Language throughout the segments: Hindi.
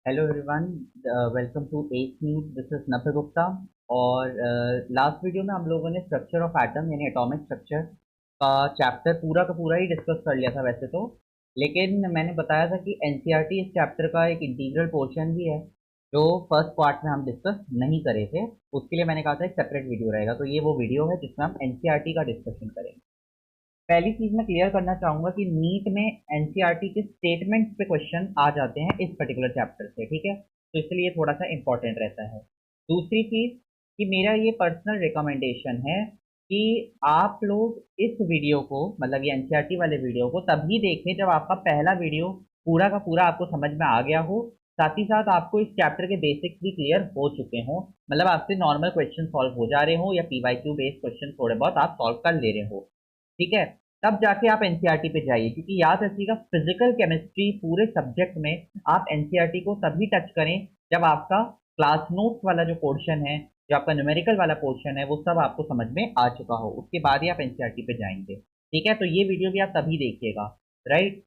Hello everyone, welcome to eight news. This is Nafe Gupta. और लास्ट वीडियो में हम लोगों ने स्ट्रक्चर ऑफ एटम यानी एटॉमिक स्ट्रक्चर का चैप्टर पूरा का पूरा ही डिस्कस कर लिया था वैसे तो। लेकिन मैंने बताया था कि एनसीईआरटी इस चैप्टर का एक इंटीग्रल पोर्शन भी है जो फर्स्ट पार्ट में हम डिस्कस नहीं करे थे। उसके लिए मैंने कहा था एक सेपरेट वीडियो रहेगा, तो ये वो वीडियो है जिसमें हम एनसीईआरटी का डिस्कशन करेंगे। पहली चीज मैं क्लियर करना चाहूंगा कि नीट में एनसीईआरटी के स्टेटमेंट्स पे क्वेश्चन आ जाते हैं इस पर्टिकुलर चैप्टर से, ठीक है, तो इसलिए ये थोड़ा सा इंपॉर्टेंट रहता है। दूसरी चीज कि मेरा ये पर्सनल रिकमेंडेशन है कि आप लोग इस वीडियो को, मतलब ये एनसीईआरटी वाले वीडियो को तभी देखें जब आपका पहला वीडियो पूरा का पूरा आपको समझ में आ गया हो, साथ ही साथ आपको इस चैप्टर के बेसिक्स भी क्लियर हो चुके हों, मतलब आपसे नॉर्मल क्वेश्चन सॉल्व हो जा रहे हो या पीवाईक्यू बेस्ड क्वेश्चन थोड़े बहुत आप सॉल्व कर ले रहे हो, ठीक है। तब जाके आप एनसीईआरटी पे जाइए, क्योंकि याद रखिएगा फिजिकल केमिस्ट्री पूरे सब्जेक्ट में आप एनसीईआरटी को तभी टच करें जब आपका क्लास नोट्स वाला जो पोर्शन है, जो आपका न्यूमेरिकल वाला पोर्शन है, वो सब आपको समझ में आ चुका हो, उसके बाद ही आप एनसीईआरटी पे जाएंगे, ठीक है। तो ये वीडियो भी आप तभी देखिएगा, राइट।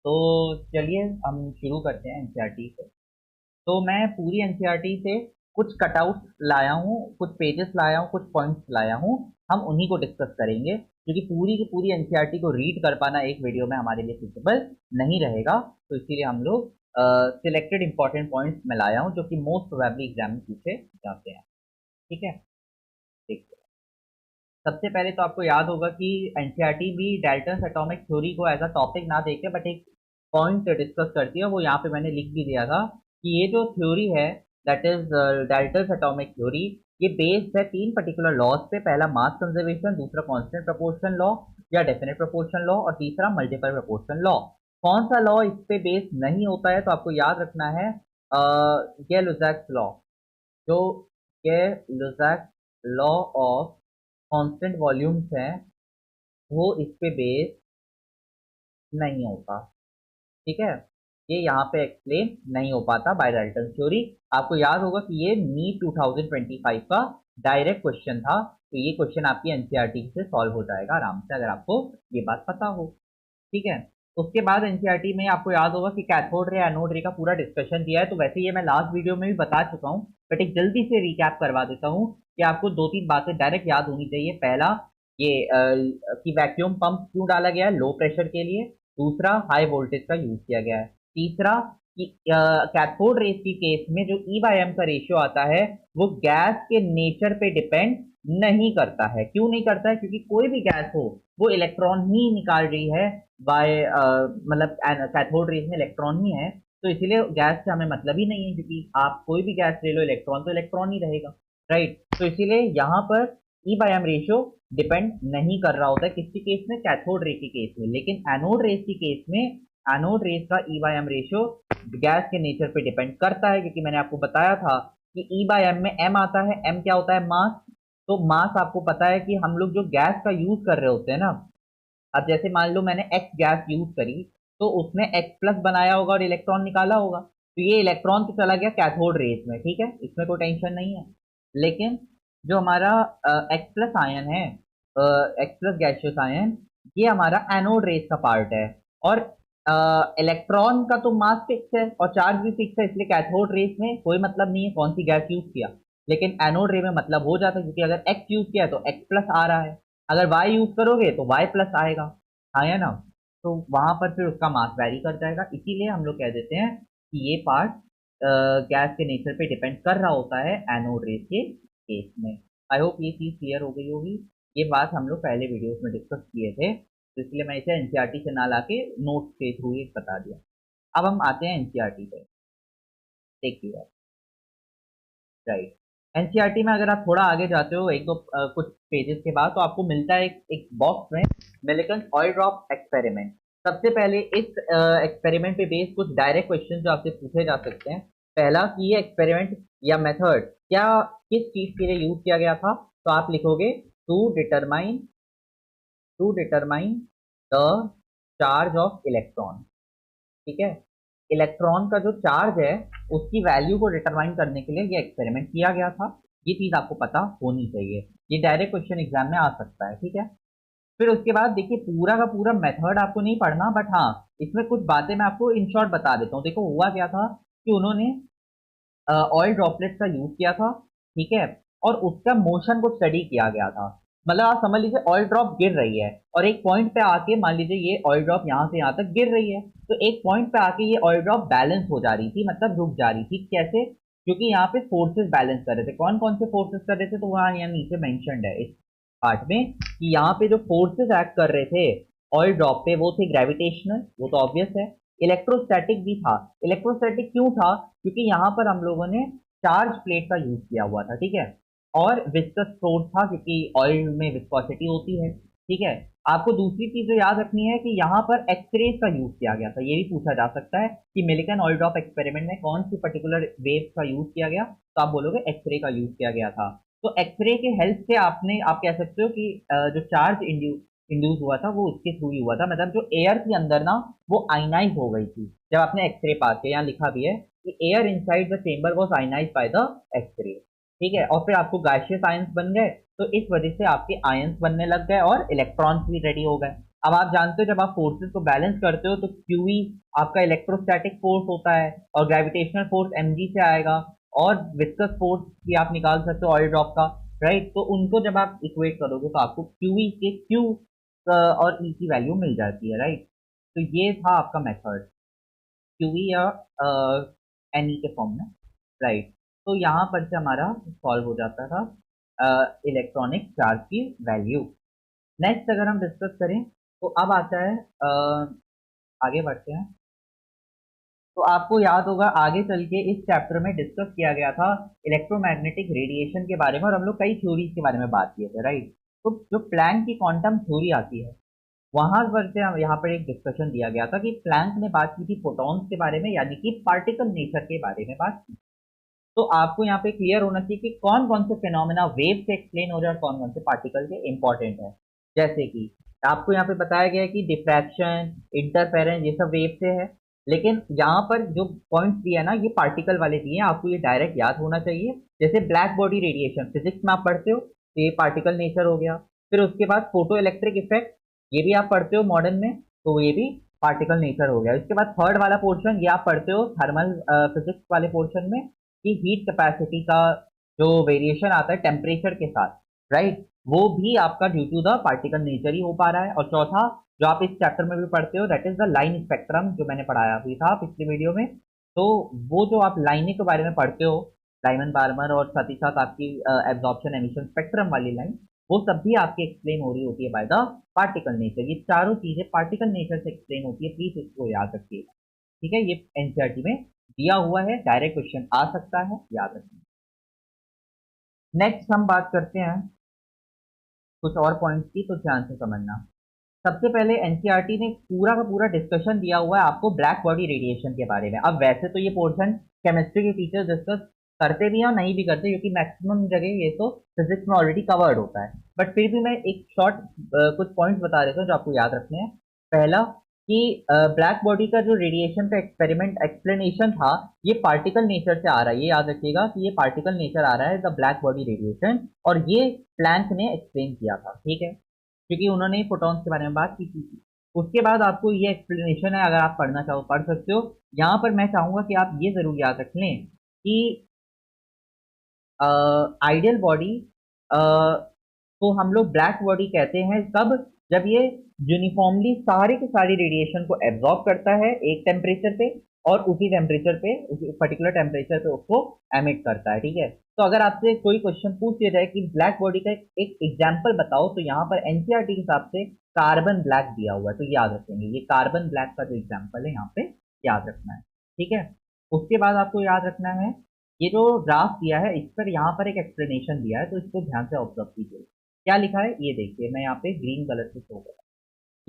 तो चलिए हम शुरू करते हैं एनसीईआरटी से। तो मैं पूरी एनसीईआरटी से कुछ कटआउट लाया हूँ, कुछ पेजेस लाया हूँ, कुछ पॉइंट्स लाया हूँ, हम उन्हीं को डिस्कस करेंगे, क्योंकि पूरी की पूरी एनसीईआरटी को रीड कर पाना एक वीडियो में हमारे लिए सूटेबल नहीं रहेगा। तो इसीलिए हम लोग सिलेक्टेड इंपॉर्टेंट पॉइंट्स में लाया हूँ जो कि मोस्ट प्रोबेबली एग्जाम में पूछे जाते हैं, ठीक है। देखिए, सबसे पहले तो आपको याद होगा कि एनसीईआरटी भी डाल्टन्स एटॉमिक थ्योरी को एज अ टॉपिक ना देखे बट एक पॉइंट डिस्कस करती है, वो यहाँ पे मैंने लिख भी दिया था कि ये जो थ्योरी है, that is Dalton's atomic theory, ये बेस्ड है तीन पर्टिकुलर लॉज पे। पहला मास कंजर्वेशन, दूसरा कांस्टेंट प्रोपोर्शन लॉ या डेफिनेट प्रोपोर्शन लॉ, और तीसरा मल्टीपल प्रोपोर्शन लॉ। कौन सा लॉ इस पे बेस्ड नहीं होता है, तो आपको याद रखना है गैलुजैक्स लॉ। जो गैलुजैक्स लॉ ऑफ कांस्टेंट वॉल्यूम्स है, वो इस पे बेस नहीं होता, ठीक है। ये यहाँ पे एक्सप्लेन नहीं हो पाता बाय डाल्टन थ्योरी। आपको याद होगा कि ये नीट 2025 का डायरेक्ट क्वेश्चन था, तो ये क्वेश्चन आपकी एनसीईआरटी से सॉल्व हो जाएगा आराम से, अगर आपको ये बात पता हो, ठीक है। उसके बाद एनसीईआरटी में आपको याद होगा कि कैथोड रे एनोड रे का पूरा डिस्कशन दिया है, तो वैसे ये मैं लास्ट वीडियो में भी बता चुका हूँ, बट एक जल्दी से रिकैप करवा देता हूँ कि आपको दो तीन बातें डायरेक्ट याद होनी चाहिए। पहला, ये कि वैक्यूम पंप क्यों डाला गया है, लो प्रेशर के लिए। दूसरा, हाई वोल्टेज का यूज किया गया है। तीसरा कि कैथोड रेस की केस में जो ई बाय एम का रेशियो आता है वो गैस के नेचर पे डिपेंड नहीं करता है। क्यों नहीं करता है? क्योंकि कोई भी गैस हो वो इलेक्ट्रॉन ही निकाल रही है बाय, मतलब कैथोड रेस में इलेक्ट्रॉन ही है, तो इसीलिए गैस से हमें मतलब ही नहीं है, क्योंकि आप कोई भी गैस ले लो इलेक्ट्रॉन तो इलेक्ट्रॉन ही रहेगा, राइट। तो इसीलिए यहाँ पर E by M ratio depend नहीं कर रहा होता है किसकी केस में, कैथोड रे की केस में। लेकिन एनोड रेस की केस में एनोड रेस का E by M ratio gas के नेचर पे डिपेंड करता है, क्योंकि मैंने आपको बताया था कि ई बाय एम में एम आता है। एम क्या होता है? मास। तो मास आपको पता है कि हम लोग जो गैस का यूज कर रहे होते हैं ना, अब जैसे मान लो मैंने एक्स गैस यूज करी, तो उसमें एक्स प्लस बनाया होगा और इलेक्ट्रॉन निकाला होगा, तो ये इलेक्ट्रॉन तो चला गया कैथोड रेस में, ठीक है, इसमें कोई टेंशन नहीं है। लेकिन जो हमारा एक्स प्लस आयन है, एक्स प्लस गैसियस आयन, ये हमारा एनोड रेस का पार्ट है। और इलेक्ट्रॉन का तो मास फिक्स है और चार्ज भी फिक्स है, इसलिए कैथोड रेस में कोई मतलब नहीं है कौन सी गैस यूज किया। लेकिन एनोड रे में मतलब हो जाता है, क्योंकि अगर एक्स यूज किया है तो एक्स प्लस आ रहा है, अगर वाई यूज करोगे तो वाई प्लस आएगा, हाँ या ना। तो वहां पर फिर उसका मास वैरी कर जाएगा, इसीलिए हम लोग कह देते हैं कि ये पार्ट गैस के नेचर पे डिपेंड कर रहा होता है एनोड रेस के केस में। आई होप ये चीज क्लियर हो गई होगी। ये बात हम लोग पहले वीडियोस में डिस्कस किए थे, तो इसलिए मैं इसे एनसीईआरटी से ना लाके नोट्स के थ्रू ही बता दिया। अब हम आते हैं एनसीईआरटी पे, देखिए, राइट। एनसीईआरटी में अगर आप थोड़ा आगे जाते हो एक दो कुछ पेजेस के बाद, तो आपको मिलता है एक बॉक्स में मिलिकन ऑयल ड्रॉप एक्सपेरिमेंट। सबसे पहले इस एक्सपेरिमेंट पे बेस्ड कुछ डायरेक्ट क्वेश्चन जो आपसे पूछे जा सकते हैं। पहला कि ये एक्सपेरिमेंट या मेथड क्या किस चीज के लिए यूज किया गया था, तो आप लिखोगे to determine the charge of electron, ठीक है। इलेक्ट्रॉन का जो चार्ज है उसकी वैल्यू को डिटरमाइन करने के लिए ये एक्सपेरिमेंट किया गया था। ये चीज आपको पता होनी चाहिए, ये डायरेक्ट क्वेश्चन एग्जाम में आ सकता है, ठीक है। फिर उसके बाद देखिए, पूरा का पूरा मेथड आपको नहीं पढ़ना, बट हाँ इसमें कुछ बातें मैं आपको इन शॉर्ट बता देता हूँ। देखो हुआ क्या था कि उन्होंने ऑयल ड्रॉपलेट्स का यूज किया था, ठीक है, और उसका मोशन को स्टडी किया गया था। मतलब आप समझ लीजिए ऑयल ड्रॉप गिर रही है और एक पॉइंट पे आके मान लीजिए ये ऑयल ड्रॉप यहाँ से यहाँ तक गिर रही है, तो एक पॉइंट पे आके ये ऑयल ड्रॉप बैलेंस हो जा रही थी, मतलब रुक जा रही थी। कैसे? क्योंकि यहाँ पे फोर्सेस बैलेंस कर रहे थे। कौन कौन से फोर्सेस कर रहे थे, तो वहाँ यहाँ नीचे मेंशन्ड है इस पार्ट में कि यहाँ पे जो फोर्सेस एक्ट कर रहे थे ऑयल ड्रॉप पे वो थे ग्रेविटेशनल, वो तो ऑब्वियस है। इलेक्ट्रोस्टैटिक भी था। इलेक्ट्रोस्टैटिक क्यों था? क्योंकि यहाँ पर हम लोगों ने चार्ज प्लेट का यूज किया हुआ था, ठीक है, और विस्कस फोर्स था क्योंकि ऑयल में विस्कोसिटी होती है, ठीक है। आपको दूसरी चीज जो याद रखनी है कि यहाँ पर एक्सरेज का यूज किया गया था। ये भी पूछा जा सकता है कि मिलिकन ऑयल ड्रॉप एक्सपेरिमेंट में कौन सी पर्टिकुलर वेव का यूज किया गया, तो आप बोलोगे एक्सरे का यूज किया गया था। तो एक्सरे के हेल्प से आप कह सकते हो कि जो चार्ज इंड्यूस हुआ था वो उसके थ्रू ही हुआ था। मतलब जो एयर के अंदर ना वो आइनाइज हो गई थी जब आपने एक्सरे पास किया। यहाँ लिखा भी है कि air inside the chamber was ionised by the X-ray, ठीक है। और फिर आपको गैसियस आयंस बन गए, तो इस वजह से आपके आयंस बनने लग गए और इलेक्ट्रॉन्स भी रेडी हो गए। अब आप जानते हो जब आप फोर्सेस को बैलेंस करते हो तो क्यूई आपका इलेक्ट्रोस्टैटिक फोर्स होता है और ग्रेविटेशनल फोर्स एमजी से आएगा, और विस्कस फोर्स भी आप निकाल सकते हो ऑयल ड्रॉप का, राइट। तो उनको जब आप इक्वेट करोगे तो आपको क्यूई के क्यू और ई की वैल्यू मिल जाती है, राइट। तो ये था आपका मेथड क्यूई या एनई के फॉर्म में, राइट। तो यहाँ पर से हमारा सॉल्व हो जाता था इलेक्ट्रॉनिक चार्ज की वैल्यू। नेक्स्ट अगर हम डिस्कस करें तो अब आता है आगे बढ़ते हैं। तो आपको याद होगा आगे चल के इस चैप्टर में डिस्कस किया गया था इलेक्ट्रोमैग्नेटिक रेडिएशन के बारे में, और हम लोग कई थ्योरीज के बारे में बात किए थे, राइट। तो जो प्लैंक की क्वांटम थ्योरी आती है वहां पर से हम यहाँ पर एक डिस्कशन दिया गया था कि प्लैंक ने बात की थी फोटॉन्स के बारे में, यानी कि पार्टिकल नेचर के बारे में बात की। तो आपको यहाँ पे क्लियर होना चाहिए कि कौन कौन से फिनोमेना वेव से एक्सप्लेन हो रहे हैं और कौन कौन से पार्टिकल के इंपॉर्टेंट है। जैसे कि आपको यहाँ पे बताया गया है कि डिफ्रैक्शन, इंटरफेरेंस, ये सब वेव से है, लेकिन यहाँ पर जो पॉइंट्स दिए है ना ये पार्टिकल वाले दिए हैं, आपको ये डायरेक्ट याद होना चाहिए। जैसे ब्लैक बॉडी रेडिएशन फिजिक्स में आप पढ़ते हो तो ये पार्टिकल नेचर हो गया। फिर उसके बाद फोटो इलेक्ट्रिक इफेक्ट, ये भी आप पढ़ते हो मॉडर्न में, तो ये भी पार्टिकल नेचर हो गया। उसके बाद थर्ड वाला पोर्शन ये आप पढ़ते हो थर्मल फिजिक्स वाले पोर्शन में कि हीट कैपेसिटी का जो वेरिएशन आता है टेम्परेचर के साथ, राइट, वो भी आपका due to the particle nature ही हो पा रहा है। और चौथा जो आप इस चैप्टर में भी पढ़ते हो that is the line spectrum, जो मैंने पढ़ाया भी था पिछले वीडियो में। तो वो जो आप लाइनें के बारे में पढ़ते हो, लाइमन बार्मर, और साथ ही साथ आपकी एब्जॉर्प्शन एमिशन स्पेक्ट्रम वाली लाइन, वो सब भी आपकी एक्सप्लेन हो रही होती है बाय द पार्टिकल नेचर। ये चारों चीजें पार्टिकल नेचर से एक्सप्लेन होती है, प्लीज इसको याद रखिएगा, ठीक है। ये एनसीईआरटी में दिया हुआ है, डायरेक्ट क्वेश्चन आ सकता है, याद रखिए। नेक्स्ट हम बात करते हैं कुछ और पॉइंट्स की, तो ध्यान से समझना। सबसे पहले एनसीईआरटी ने पूरा का पूरा डिस्कशन दिया हुआ है आपको ब्लैक बॉडी रेडिएशन के बारे में। अब वैसे तो ये पोर्शन केमिस्ट्री के टीचर्स डिस्कस करते भी हैं और नहीं भी करते, क्योंकि मैक्सिमम जगह ये तो फिजिक्स में ऑलरेडी कवर्ड होता है, बट फिर भी मैं एक शॉर्ट कुछ पॉइंट्स बता देता हूँ जो आपको याद रखने हैं। पहला कि ब्लैक बॉडी का जो रेडिएशन का एक्सपेरिमेंट एक्सप्लेनेशन था ये पार्टिकल नेचर से आ रहा है। ये याद रखिएगा कि ये पार्टिकल नेचर आ रहा है द ब्लैक बॉडी रेडिएशन, और ये प्लैंक ने एक्सप्लेन किया था, ठीक है, क्योंकि उन्होंने फोटॉन्स के बारे में बात की थी। उसके बाद आपको ये एक्सप्लेनेशन है, अगर आप पढ़ना चाहो पढ़ सकते हो। यहाँ पर मैं चाहूंगा कि आप ये जरूर याद रख लें कि आइडियल बॉडी को हम लोग ब्लैक बॉडी कहते हैं कब, जब ये यूनिफॉर्मली सारी की सारी रेडिएशन को एब्जॉर्ब करता है एक टेम्परेचर पे, और उसी टेम्परेचर पे उसी पर्टिकुलर टेम्परेचर पे उसको एमिट करता है, ठीक है। तो अगर आपसे कोई क्वेश्चन पूछ दिया जाए कि ब्लैक बॉडी का एक एग्जाम्पल बताओ, तो यहाँ पर एनसीईआरटी के हिसाब से कार्बन ब्लैक दिया हुआ है, तो याद रखेंगे ये कार्बन ब्लैक का जो एग्जाम्पल है यहाँ पे याद रखना है, ठीक है। उसके बाद आपको याद रखना है ये जो ग्राफ दिया है इस पर यहाँ पर एक एक्सप्लेनेशन दिया है, तो इसको ध्यान से ऑब्जर्व कीजिए। क्या लिखा है ये देखिए, मैं यहाँ पे ग्रीन कलर से शो कर,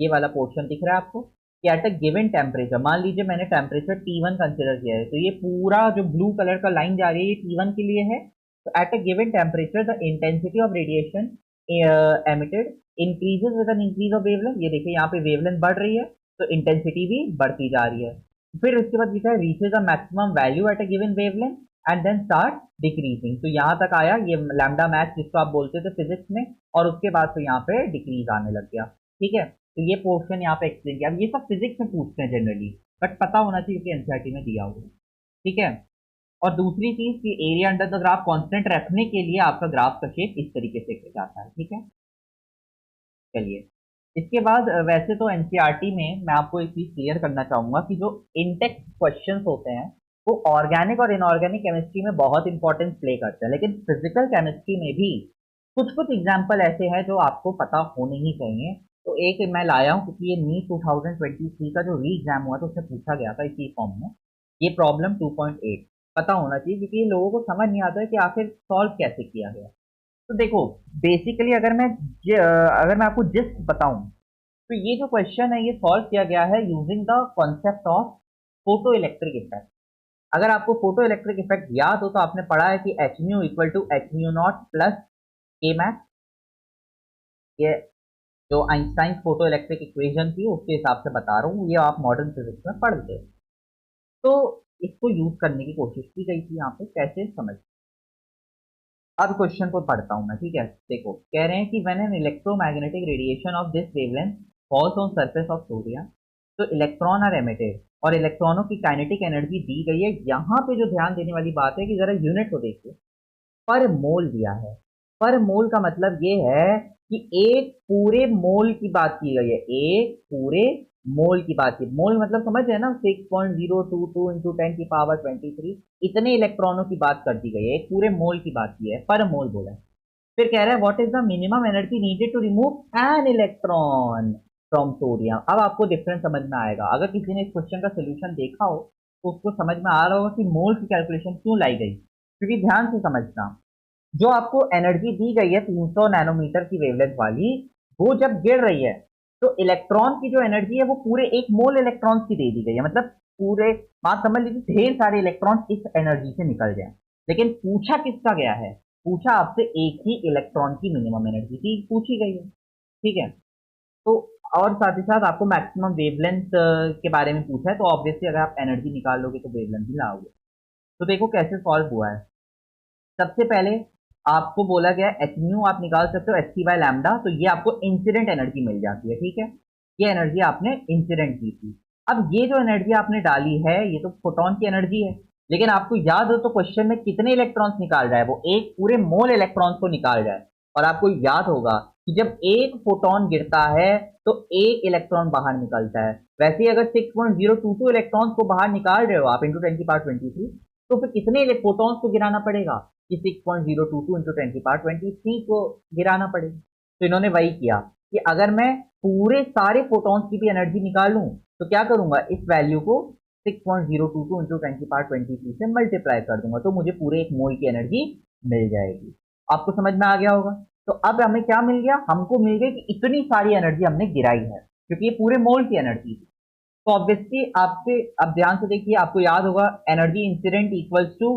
ये वाला पोर्शन दिख रहा है आपको कि एट अ गिवन टेम्परेचर, मान लीजिए मैंने टेम्परेचर T1 कंसिडर किया है, तो ये पूरा जो ब्लू कलर का लाइन जा रही है ये T1 के लिए है। तो eight a given temperature the intensity of radiation emitted increases with an increase of wavelength. ये देखिए यहाँ पे वेवलेंथ बढ़ रही है तो इंटेंसिटी भी बढ़ती जा रही है। फिर उसके बाद लिखा है reaches a maximum value at a given wavelength and then start decreasing. तो यहाँ तक आया ये लैम्डा मैक्स जिसको आप बोलते थे फिजिक्स में, और उसके बाद तो यहाँ पे डिक्रीज आने लग गया, ठीक है। तो ये पोर्शन यहाँ पे एक्सप्लेन किया। अब ये सब फिजिक्स में पूछते हैं जनरली, बट पता होना चाहिए कि एनसीईआरटी में दिया हुआ है। ठीक है। और दूसरी चीज कि area under the graph constant रखने के लिए आपका ग्राफ का शेप इस तरीके से जाता है। ठीक है, चलिए इसके बाद वैसे तो एनसीईआरटी में मैं आपको एक चीज क्लियर करना चाहूंगा कि जो इनटेक्स्ट क्वेश्चंस होते हैं वो ऑर्गेनिक और इनऑर्गेनिक केमिस्ट्री में बहुत इंपॉर्टेंस प्ले करते हैं, लेकिन फिजिकल केमिस्ट्री में भी कुछ कुछ एग्जाम्पल ऐसे हैं जो आपको पता होने ही चाहिए। तो एक मैं लाया हूँ क्योंकि ये नीट 2023 का जो री एग्जाम हुआ था उससे पूछा गया था इसी फॉर्म में। ये प्रॉब्लम 2.8 पता होना चाहिए क्योंकि ये लोगों को समझ नहीं आता है कि आखिर सॉल्व कैसे किया गया। तो देखो बेसिकली अगर मैं आपको जिस्ट बताऊं तो ये जो क्वेश्चन है ये सॉल्व किया गया है using the concept of photo electric effect. अगर आपको फोटो इलेक्ट्रिक इफेक्ट याद हो तो आपने पढ़ा है कि H mu equal to H mu naught plus K max. ये जो आइंस्टाइन फोटो इलेक्ट्रिक इक्वेशन थी उसके हिसाब से बता रहा हूँ, ये आप मॉडर्न फिजिक्स में पढ़ते हैं। तो इसको यूज करने की कोशिश की गई थी यहाँ पे, कैसे समझ। अब क्वेश्चन को पढ़ता हूं मैं, ठीक है। देखो कह रहे हैं कि when an electromagnetic radiation of this wavelength falls on surface of sodium तो इलेक्ट्रॉन आर एमिटेड, और इलेक्ट्रॉनों की काइनेटिक एनर्जी दी गई है। यहाँ पे जो ध्यान देने वाली बात है कि जरा यूनिट को देखिए, पर मोल दिया है। पर मोल का मतलब ये है कि एक पूरे मोल की बात की गई है, एक पूरे मोल की बात की। मोल मतलब समझ है ना, 6.022 इंटू 10⁻23 इतने इलेक्ट्रॉनों की बात कर दी गई है, एक पूरे मोल की बात की है, पर मोल बोला है। फिर कह रहा है what is the minimum energy needed to remove an electron from sodium. अब आपको डिफरेंस समझ में आएगा, अगर किसी ने इस क्वेश्चन का सोल्यूशन देखा हो तो उसको समझ में आ रहा होगा कि मोल की कैलकुलेशन क्यों लाई गई। क्योंकि ध्यान से समझना, जो आपको एनर्जी दी गई है 300 नैनोमीटर की वेवलेंथ वाली, वो जब गिर रही है तो इलेक्ट्रॉन की जो एनर्जी है वो पूरे 1 मोल इलेक्ट्रॉन की दे दी गई है। मतलब पूरे बात समझ लीजिए ढेर सारे इलेक्ट्रॉन इस एनर्जी से निकल जाए। लेकिन पूछा किसका गया है, पूछा आपसे एक ही इलेक्ट्रॉन की मिनिमम एनर्जी की पूछी गई है। ठीक है, तो और साथ ही साथ आपको मैक्सिमम वेवलेंथ के बारे में पूछा है, तो ऑब्वियसली अगर आप एनर्जी निकाल लोगे तो वेवलेंथ भी लाओगे। तो देखो कैसे सॉल्व हुआ है। सबसे पहले आपको बोला गया एच म्यू आप निकाल सकते हो एच सी बाय लैम्डा, तो ये आपको इंसिडेंट एनर्जी मिल जाती है। ठीक है, ये एनर्जी आपने इंसिडेंट की थी। अब ये जो एनर्जी आपने डाली है ये तो फोटोन की एनर्जी है, लेकिन आपको याद हो तो क्वेश्चन में कितने इलेक्ट्रॉन्स निकाल रहा है, वो एक पूरे मोल इलेक्ट्रॉन्स को निकाल रहा है। और आपको याद होगा कि जब एक फोटोन गिरता है तो एक इलेक्ट्रॉन बाहर निकलता है। वैसे ही अगर 6.022 इलेक्ट्रॉन्स को बाहर निकाल रहे हो आप इंटू 10⁻23, तो फिर कितने फोटॉन्स को गिराना पड़ेगा कि 6.022 इंटू 10⁻23 को गिराना पड़ेगा। तो इन्होंने वही किया कि अगर मैं पूरे सारे फोटॉन्स की भी एनर्जी निकालूं तो क्या करूंगा, इस वैल्यू को 6.022 इंटू 10⁻23 से मल्टीप्लाई कर दूंगा, तो मुझे पूरे 1 मोल की एनर्जी मिल जाएगी। आपको समझ में आ गया होगा। तो अब हमें क्या मिल गया, हमको मिल गई कि इतनी सारी एनर्जी हमने गिराई है क्योंकि ये पूरे मोल की एनर्जी थी। तो ऑब्वियसली आपसे अब ध्यान से देखिए, आपको याद होगा energy incident equals to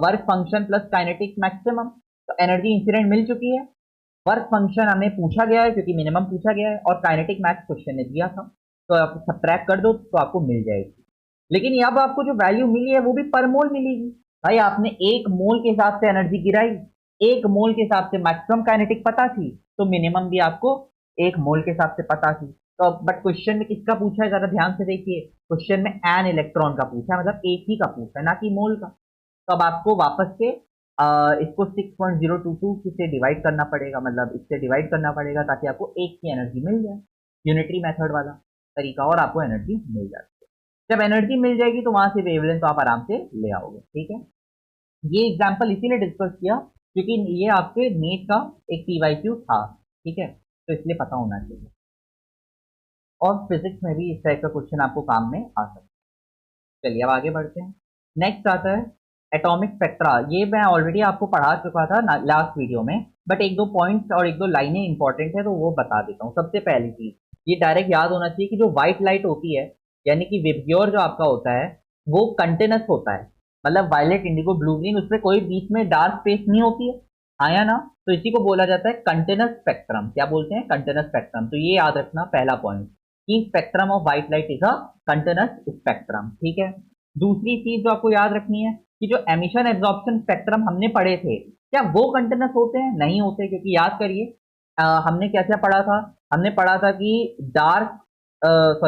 work function plus kinetic maximum. तो एनर्जी इंसिडेंट मिल चुकी है, वर्क फंक्शन हमें पूछा गया है क्योंकि मिनिमम पूछा गया है, और काइनेटिक मैक्स क्वेश्चन ने दिया था, तो आप सब्ट्रैक्ट कर दो तो आपको मिल जाएगी। लेकिन अब आपको जो वैल्यू मिली है वो भी पर मोल मिलेगी। भाई आपने 1 मोल के हिसाब से एनर्जी गिराई, 1 मोल के हिसाब से मैक्सिमम काइनेटिक पता थी, तो मिनिमम भी आपको 1 मोल के हिसाब से पता थी। तो बट क्वेश्चन में किसका पूछा है, जरा ध्यान से देखिए, क्वेश्चन में एन इलेक्ट्रॉन का पूछा है, मतलब एक ही का पूछा है ना कि मोल का। तो अब आपको वापस से इसको 6.022 से डिवाइड करना पड़ेगा, मतलब इससे डिवाइड करना पड़ेगा ताकि आपको एक की एनर्जी मिल जाए। यूनिटरी मेथड वाला तरीका, और आपको एनर्जी मिल जाती है। जब एनर्जी मिल जाएगी तो वहां से वेवलेंथ तो आप आराम से ले आओगे। ठीक है, ये एग्जाम्पल इसीलिए डिस्कस किया क्योंकि ये आपके नीट का एक पीवाईक्यू था। ठीक है, तो इसलिए पता होना चाहिए, और फिजिक्स में भी इस टाइप का क्वेश्चन आपको काम में आ सकता है। चलिए अब आगे बढ़ते हैं। नेक्स्ट आता है एटॉमिक स्पेक्ट्रा। ये मैं ऑलरेडी आपको पढ़ा चुका था लास्ट वीडियो में, बट एक दो पॉइंट्स और एक दो लाइनें इंपॉर्टेंट है तो वो बता देता हूँ। सबसे पहली चीज ये डायरेक्ट याद होना चाहिए कि जो व्हाइट लाइट होती है, यानी कि विबग्योर जो आपका होता है वो कंटिन्यूस होता है। मतलब वायलेट, इंडिगो, ब्लू, ग्रीन, उसमें कोई बीच में डार्क स्पेस नहीं होती है, आया ना। तो इसी को बोला जाता है कंटिन्यूस स्पेक्ट्रम। क्या बोलते हैं, कंटिन्यूस स्पेक्ट्रम। तो ये याद रखना पहला पॉइंट कि spectrum of white light is a continuous spectrum. ठीक है, दूसरी चीज जो आपको याद रखनी है कि जो एमिशन एब्जॉर्प्शन स्पेक्ट्रम हमने पढ़े थे, क्या वो कंटिन्यूस होते हैं, नहीं होते। क्योंकि याद करिए हमने क्या क्या पढ़ा था, हमने पढ़ा था कि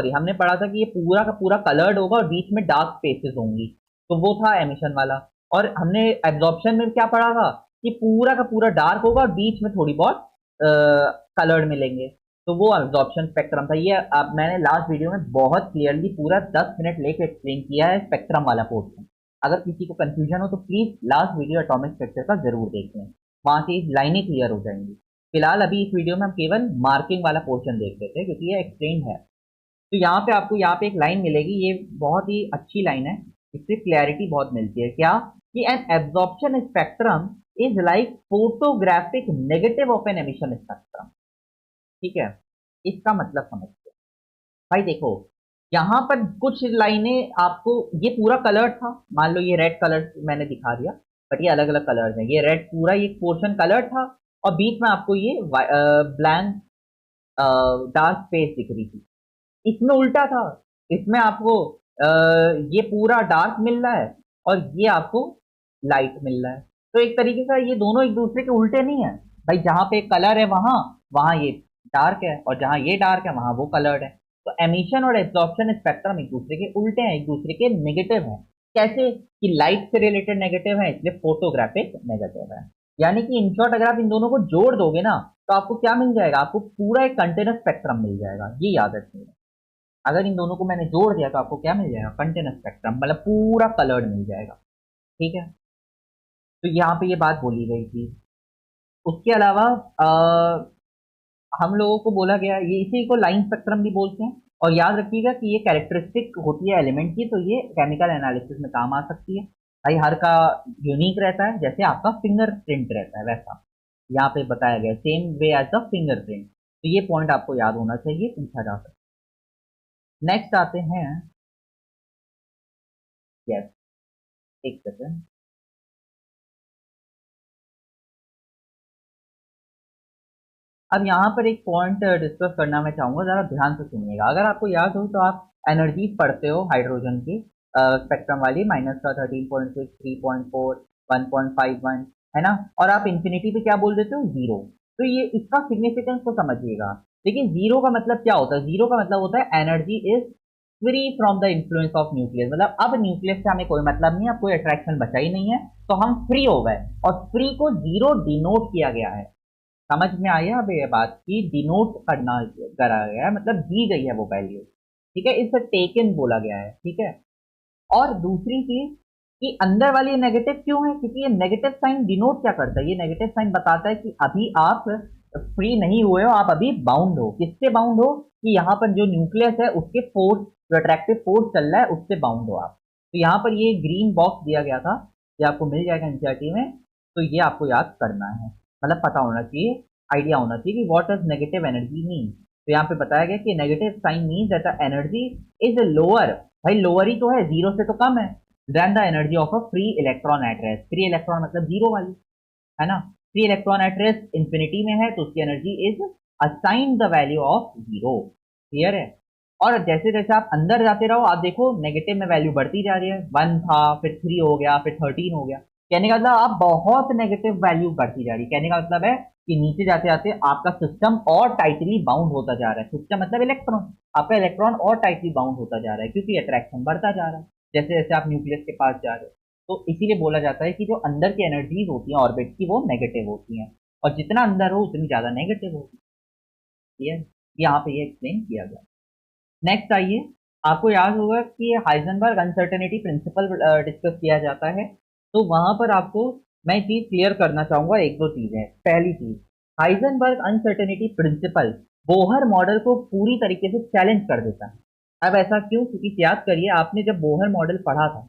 हमने पढ़ा था कि ये पूरा का पूरा कलर्ड होगा और बीच में डार्क स्पेसेस होंगी। तो वो था एमिशन वाला। और हमने एब्जॉर्प्शन में क्या पढ़ा था कि पूरा का पूरा डार्क होगा और बीच में थोड़ी बहुत कलर्ड मिलेंगे, तो वो एब्जॉर्प्शन स्पेक्ट्रम था। ये अब मैंने लास्ट वीडियो में बहुत क्लियरली पूरा 10 मिनट लेके एक्सप्लेन किया है स्पेक्ट्रम वाला पोर्शन। अगर किसी को कंफ्यूजन हो तो please last video atomic structure का जरूर देख लें, वहां की लाइनें क्लियर हो जाएंगी। फिलहाल अभी इस वीडियो में हम केवल मार्किंग वाला पोर्शन देख लेते हैं क्योंकि ये एक्सप्लेन है। तो यहाँ पे आपको यहाँ पे एक लाइन मिलेगी, ये बहुत ही अच्छी लाइन है, इससे क्लैरिटी बहुत मिलती है। क्या कि an absorption spectrum is like photographic negative of an emission spectrum. ठीक है, इसका मतलब समझते हैं। भाई देखो, यहाँ पर कुछ लाइनें आपको, ये पूरा कलर था, मान लो ये रेड कलर मैंने दिखा दिया, बट ये अलग अलग कलर्स हैं। ये रेड पूरा ये पोर्शन कलर था और बीच में आपको ये ब्लैंक डार्क स्पेस दिख रही थी। इसमें उल्टा था, इसमें आपको ये पूरा डार्क मिल रहा है और ये आपको लाइट मिल रहा है। तो एक तरीके से ये दोनों एक दूसरे के उल्टे नहीं है भाई, जहां पे कलर है वहां वहां ये डार्क है और जहां ये डार्क है वहां वो कलर्ड है। तो एमिशन और एब्जॉर्प्शन स्पेक्ट्रम एक दूसरे के उल्टे हैं, एक दूसरे के नेगेटिव हैं। कैसे कि लाइट से रिलेटेड नेगेटिव है, इसलिए फोटोग्राफिक नेगेटिव है। यानी कि इन शॉर्ट अगर आप इन दोनों को जोड़ दोगे ना तो आपको क्या मिल जाएगा, आपको पूरा एक कंटीन्यूअस स्पेक्ट्रम मिल जाएगा। ये याद रखिएगा, अगर इन दोनों को मैंने जोड़ दिया तो आपको क्या मिल जाएगा, कंटीन्यूअस स्पेक्ट्रम, मतलब पूरा कलर्ड मिल जाएगा। ठीक है, तो यहाँ पे ये बात बोली गई थी। उसके अलावा हम लोगों को बोला गया, ये इसी को लाइन स्पेक्ट्रम भी बोलते हैं। और याद रखिएगा कि ये कैरेक्टरिस्टिक होती है एलिमेंट की, तो ये केमिकल एनालिसिस में काम आ सकती है। भाई हर का यूनिक रहता है, जैसे आपका फिंगरप्रिंट रहता है वैसा यहाँ पे बताया गया, same way as the fingerprint. तो ये पॉइंट आपको याद होना चाहिए, पूछा जा सकता है। नेक्स्ट आते हैं, यस, एक सेकेंड। अब यहाँ पर एक पॉइंट डिस्कस करना मैं चाहूंगा, जरा ध्यान से सुनिएगा। अगर आपको याद हो तो आप एनर्जीज पढ़ते हो हाइड्रोजन की, स्पेक्ट्रम वाली, माइनस का 13.6, 3.4, 1.51, है ना। और आप इंफिनिटी पे क्या बोल देते हो, जीरो। तो ये इसका सिग्निफिकेंस को समझिएगा। लेकिन जीरो का मतलब क्या होता है, जीरो का मतलब होता है energy is free from the influence of nucleus. मतलब अब न्यूक्लियस से हमें कोई मतलब नहीं है, अब कोई अट्रैक्शन बचा ही नहीं है, तो हम फ्री हो गए। और फ्री को जीरो डिनोट किया गया है। समझ में आया अब ये बात की डिनोट करना करा गया है, मतलब दी गई है वो वैल्यू। ठीक है, इसे टेकन बोला गया है। ठीक है, और दूसरी चीज कि अंदर वाली नेगेटिव क्यों है, क्योंकि ये नेगेटिव साइन डिनोट क्या करता है, ये नेगेटिव साइन बताता है कि अभी आप फ्री नहीं हुए हो, आप अभी बाउंड हो। किससे बाउंड हो, कि यहाँ पर जो न्यूक्लियस है उसके फोर्स, जो अट्रैक्टिव फोर्स चल रहा है उससे बाउंड हो आप। तो यहाँ पर ये ग्रीन बॉक्स दिया गया था, ये आपको मिल जाएगा एनसीईआरटी में, तो ये आपको याद करना है, मतलब पता होना चाहिए, आइडिया होना चाहिए कि what does negative energy mean. तो यहाँ पे बताया गया कि negative sign mean that the energy is lower, भाई लोअर ही तो है, जीरो से तो कम है, then the energy of a free electron at rest. Free electron मतलब जीरो वाली, है ना। Free electron at rest infinity में है तो उसकी energy is assign the value of zero. Clear है। और जैसे जैसे आप अंदर जाते रहो, आप देखो नेगेटिव में वैल्यू बढ़ती जा रही है, 1 था, फिर 3 हो गया, फिर 13 हो गया। कहने का मतलब आप बहुत नेगेटिव वैल्यू बढ़ती जा रही है। कहने का मतलब है कि नीचे जाते जाते आपका सिस्टम और टाइटली बाउंड होता जा रहा है। सिस्टम मतलब इलेक्ट्रॉन, आपका इलेक्ट्रॉन और टाइटली बाउंड होता जा रहा है, क्योंकि अट्रैक्शन बढ़ता जा रहा है जैसे जैसे आप न्यूक्लियस के पास जा रहे हो। तो इसीलिए बोला जाता है कि जो अंदर की एनर्जीज होती हैं ऑर्बिट की, वो नेगेटिव होती हैं, और जितना अंदर हो उतनी ज्यादा नेगेटिव होगी। ठीक है, यहाँ पे ये एक्सप्लेन किया गया। नेक्स्ट आइए, आपको याद होगा कि हाइजेनबर्ग अनसर्टेनिटी प्रिंसिपल डिस्कस किया जाता है। तो वहां पर आपको मैं चीज क्लियर करना चाहूंगा, एक दो चीजें। पहली चीज, Heisenberg uncertainty principle Bohr model को पूरी तरीके से चैलेंज कर देता है। अब ऐसा क्यों, क्योंकि याद करिए आपने जब बोहर मॉडल पढ़ा था,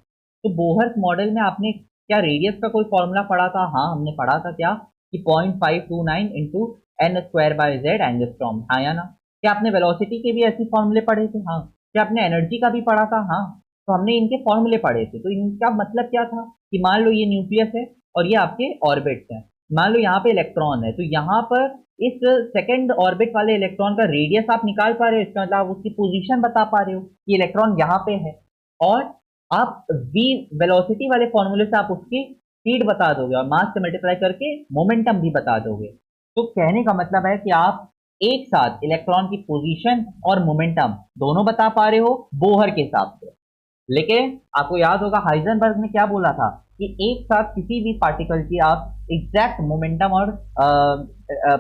तो बोहर मॉडल में आपने क्या रेडियस का कोई फॉर्मूला पढ़ा था, हाँ हमने पढ़ा था, क्या कि 0.529 into N square by Z angstrom, हाँ या ना। क्या आपने वेलोसिटी के भी ऐसे फॉर्मूले पढ़े थे, हाँ। क्या आपने एनर्जी का भी पढ़ा था, हाँ। तो हमने इनके फॉर्मूले पढ़े थे। तो इनका मतलब क्या था कि मान लो ये न्यूक्लियस है और ये आपके ऑर्बिट्स हैं, मान लो यहाँ पे इलेक्ट्रॉन है, तो यहाँ पर इस सेकंड ऑर्बिट वाले इलेक्ट्रॉन का रेडियस आप निकाल पा रहे हो, इसका मतलब आप उसकी पोजीशन बता पा रहे हो कि इलेक्ट्रॉन यहाँ पे है। और आप v वेलोसिटी वाले फॉर्मूले से आप उसकी स्पीड बता दोगे और मास से मल्टीप्लाई करके मोमेंटम भी बता दोगे। तो कहने का मतलब है कि आप एक साथ इलेक्ट्रॉन की पोजीशन और मोमेंटम दोनों बता पा रहे हो बोहर के हिसाब से। लेकिन आपको याद होगा हाइजेनबर्ग ने क्या बोला था कि एक साथ किसी भी पार्टिकल की आप एग्जैक्ट मोमेंटम और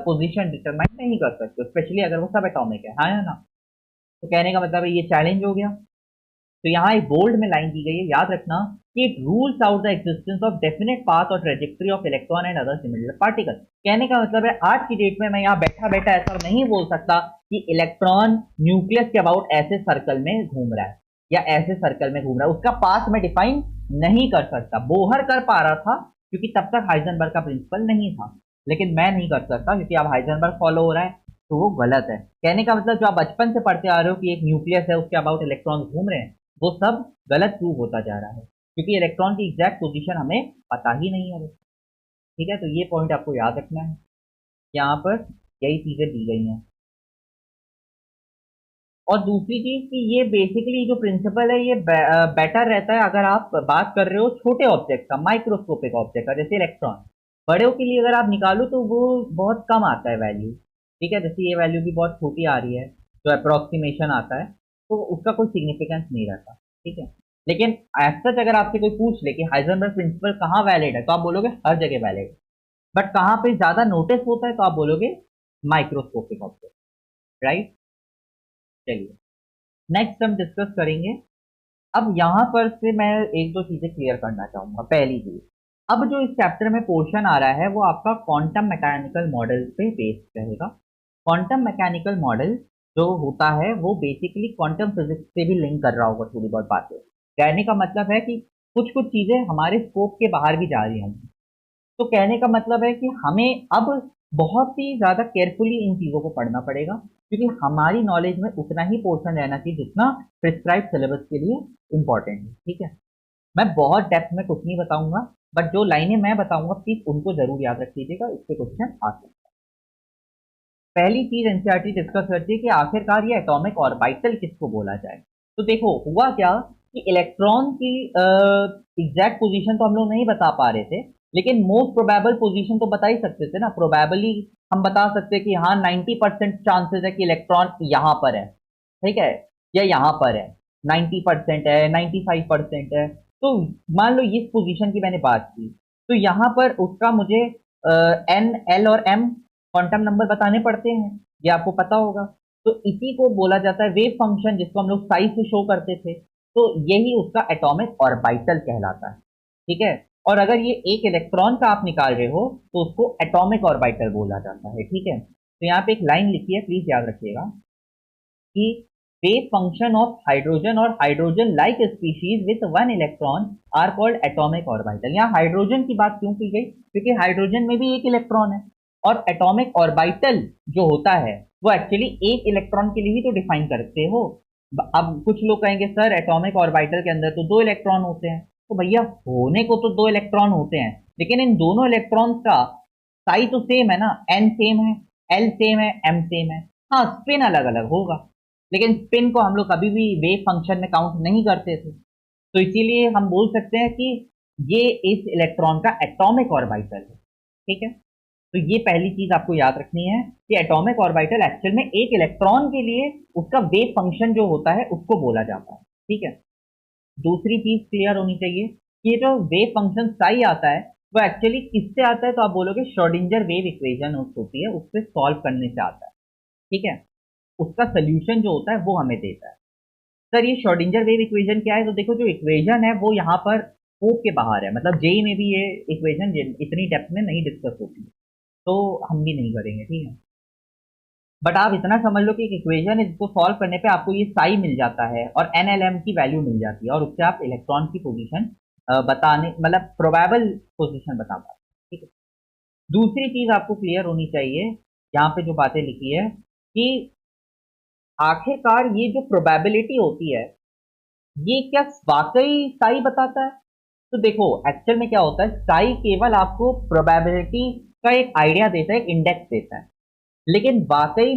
पोजीशन डिटरमाइन नहीं कर सकते, स्पेशली अगर वो सब एटॉमिक है, हाँ या ना। तो कहने का मतलब है ये चैलेंज हो गया। तो यहाँ एक बोल्ड में लाइन दी गई है, याद रखना कि it rules out the existence of definite path और trajectory of electron and other similar particle. कहने का मतलब है आज की डेट में मैं यहाँ बैठा बैठा ऐसा नहीं बोल सकता कि इलेक्ट्रॉन न्यूक्लियस के अबाउट ऐसे सर्कल में घूम रहा है या ऐसे सर्कल में घूम रहा है, उसका पाथ में डिफाइन नहीं कर सकता। बोहर कर पा रहा था क्योंकि तब तक हाइजेनबर्ग का प्रिंसिपल नहीं था, लेकिन मैं नहीं कर सकता क्योंकि अब हाइजेनबर्ग फॉलो हो रहा है, तो वो गलत है। कहने का मतलब जो आप बचपन से पढ़ते आ रहे हो कि एक न्यूक्लियस है उसके अबाउट इलेक्ट्रॉन घूम रहे हैं, वो सब गलत प्रूव होता जा रहा है क्योंकि इलेक्ट्रॉन की एग्जैक्ट पोजीशन हमें पता ही नहीं है। ठीक है, तो ये पॉइंट आपको याद रखना है, यहाँ पर यही चीजें दी गई हैं। और दूसरी चीज कि ये बेसिकली जो प्रिंसिपल है ये बेटर रहता है अगर आप बात कर रहे हो छोटे ऑब्जेक्ट का, माइक्रोस्कोपिक ऑब्जेक्ट का, जैसे इलेक्ट्रॉन। बड़े के लिए अगर आप निकालो तो वो बहुत कम आता है वैल्यू। ठीक है, जैसे ये वैल्यू भी बहुत छोटी आ रही है, जो अप्रोक्सीमेशन आता है, तो उसका कोई सिग्निफिकेंस नहीं रहता। ठीक है, लेकिन एज सच अगर आपसे कोई पूछ ले कि हाइजेनबर्ग प्रिंसिपल कहाँ वैलिड है, तो आप बोलोगे हर जगह वैलिड। बट कहाँ पे ज्यादा नोटिस होता है, तो आप बोलोगे माइक्रोस्कोपिक ऑब्जेक्ट। राइट, चलिए नेक्स्ट हम डिस्कस करेंगे। अब यहाँ पर से मैं एक दो चीजें क्लियर करना चाहूंगा। पहली चीज, अब जो इस चैप्टर में पोर्शन आ रहा है वो आपका क्वांटम मैकेनिकल मॉडल पे बेस्ड रहेगा। क्वांटम मैकेनिकल मॉडल जो होता है वो बेसिकली क्वांटम फिजिक्स से भी लिंक कर रहा होगा थोड़ी बहुत बातें। कहने का मतलब है कि कुछ कुछ चीजें हमारे स्कोप के बाहर भी जा रही होंगी। तो कहने का मतलब है कि हमें अब बहुत ही ज्यादा केयरफुली इन चीजों को पढ़ना पड़ेगा क्योंकि हमारी नॉलेज में उतना ही पोर्शन रहना चाहिए जितना प्रिस्क्राइब सिलेबस के लिए इम्पोर्टेंट है। ठीक है, मैं बहुत डेप्थ में कुछ नहीं बताऊंगा, बट जो लाइनें मैं बताऊंगा प्लीज उनको जरूर याद रख लीजिएगा, इससे क्वेश्चन आ सकते हैं। पहली चीज एनसीईआरटी डिस्कस करती है कि आखिरकार ये एटॉमिक ऑर्बिटल किसको बोला जाए। तो देखो हुआ क्या कि इलेक्ट्रॉन की एग्जैक्ट पोजीशन तो हम लोग नहीं बता पा रहे थे, लेकिन मोस्ट प्रोबेबल पोजीशन तो बता ही सकते थे ना। प्रोबेबली हम बता सकते हैं कि हाँ 90% चांसेस है कि इलेक्ट्रॉन यहाँ पर है, ठीक है, या यहाँ पर है, 90% है, 95% है। तो मान लो इस पोजीशन की मैंने बात की, तो यहाँ पर उसका मुझे एन एल और एम क्वांटम नंबर बताने पड़ते हैं, ये आपको पता होगा। तो इसी को बोला जाता है वेव फंक्शन, जिसको हम लोग साइज से शो करते थे। तो यही उसका एटॉमिक ऑर्बिटल कहलाता है। ठीक है, और अगर ये एक इलेक्ट्रॉन का आप निकाल रहे हो तो उसको एटॉमिक ऑर्बिटल बोला जाता है। ठीक है, तो यहाँ पे एक लाइन लिखी है, प्लीज याद रखिएगा कि wave function of hydrogen और hydrogen like species with one electron are called atomic orbital। यहाँ हाइड्रोजन की बात क्यों की गई, क्योंकि हाइड्रोजन में भी एक इलेक्ट्रॉन है, और एटॉमिक ऑर्बिटल जो होता है वो एक्चुअली एक इलेक्ट्रॉन के लिए ही तो डिफाइन करते हो। अब कुछ लोग कहेंगे सर एटॉमिक ऑर्बिटल के अंदर तो दो इलेक्ट्रॉन होते हैं, तो भैया होने को तो दो इलेक्ट्रॉन होते हैं, लेकिन इन दोनों इलेक्ट्रॉन्स का साइज तो सेम है ना, एन सेम है, एल सेम है, एम सेम है। हाँ स्पिन अलग अलग होगा, लेकिन स्पिन को हम लोग कभी भी वेव फंक्शन में काउंट नहीं करते थे। तो इसीलिए हम बोल सकते हैं कि ये इस इलेक्ट्रॉन का एटॉमिक ऑर्बिटल है। ठीक है, तो ये पहली चीज आपको याद रखनी है कि एटॉमिक ऑर्बिटल एक्चुअल में एक इलेक्ट्रॉन के लिए उसका वेव फंक्शन जो होता है उसको बोला जाता है। ठीक है, दूसरी चीज क्लियर होनी चाहिए कि ये जो वेव फंक्शन साई आता है वो एक्चुअली किससे आता है, तो आप बोलोगे श्रोडिंगर वेव इक्वेशन होती है उससे सॉल्व करने से आता है। ठीक है, उसका सोल्यूशन जो होता है वो हमें देता है। सर ये श्रोडिंगर वेव इक्वेशन क्या है, तो देखो जो इक्वेशन है वो यहाँ पर स्कोप के बाहर है, मतलब जेई में भी ये इक्वेशन इतनी डेप्थ में नहीं डिस्कस होती है, तो हम भी नहीं करेंगे। ठीक है, बट आप इतना समझ लो कि एक इक्वेशन है जिसको सॉल्व करने पे आपको ये साई मिल जाता है और एनएलएम की वैल्यू मिल जाती है, और उससे आप इलेक्ट्रॉन की पोजीशन बताने, मतलब प्रोबेबल पोजीशन बता पाते हैं। ठीक है, दूसरी चीज आपको क्लियर होनी चाहिए यहाँ पे जो बातें लिखी है कि आखिरकार ये जो प्रोबेबिलिटी होती है ये क्या वाकई साई बताता है। तो देखो एक्चुअल में क्या होता है, साई केवल आपको प्रोबेबिलिटी का एक आइडिया देता है, एक इंडेक्स देता है, लेकिन वाकई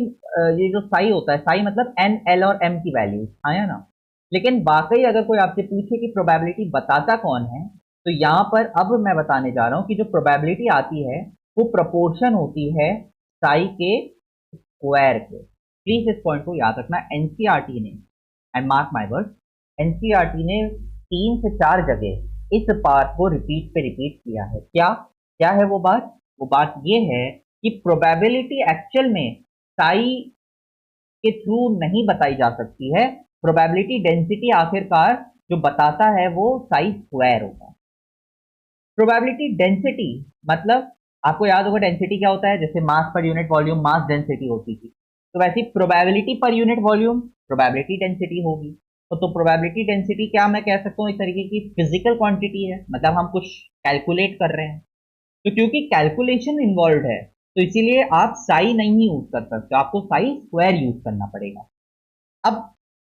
ये जो साई होता है, साई मतलब एन एल और एम की वैल्यू आया ना, लेकिन वाकई अगर कोई आपसे पूछे कि प्रोबेबिलिटी बताता कौन है, तो यहाँ पर अब मैं बताने जा रहा हूँ कि जो प्रोबेबिलिटी आती है वो प्रपोर्शन होती है साई के स्क्वायर के। प्लीज इस पॉइंट को याद रखना, एनसीईआरटी ने, and mark my word, NCERT ने 3 से 4 जगह इस बात को रिपीट पे रिपीट किया है। क्या क्या है वो बात ये है कि प्रोबेबिलिटी एक्चुअल में साई के थ्रू नहीं बताई जा सकती है। प्रोबेबिलिटी डेंसिटी आखिरकार जो बताता है वो साई स्क्वायर होता है। प्रोबेबिलिटी डेंसिटी मतलब आपको याद होगा डेंसिटी क्या होता है, जैसे मास per unit volume mass density होती थी, तो वैसी probability per unit volume probability density होगी। तो प्रोबेबिलिटी डेंसिटी क्या मैं कह सकता हूँ, एक तरीके की फिजिकल क्वांटिटी है, मतलब हम कुछ कैलकुलेट कर रहे हैं। तो क्योंकि कैलकुलेशन इन्वॉल्व है तो इसीलिए आप साई नहीं यूज कर सकते, आपको साई स्क्वायर यूज करना पड़ेगा। अब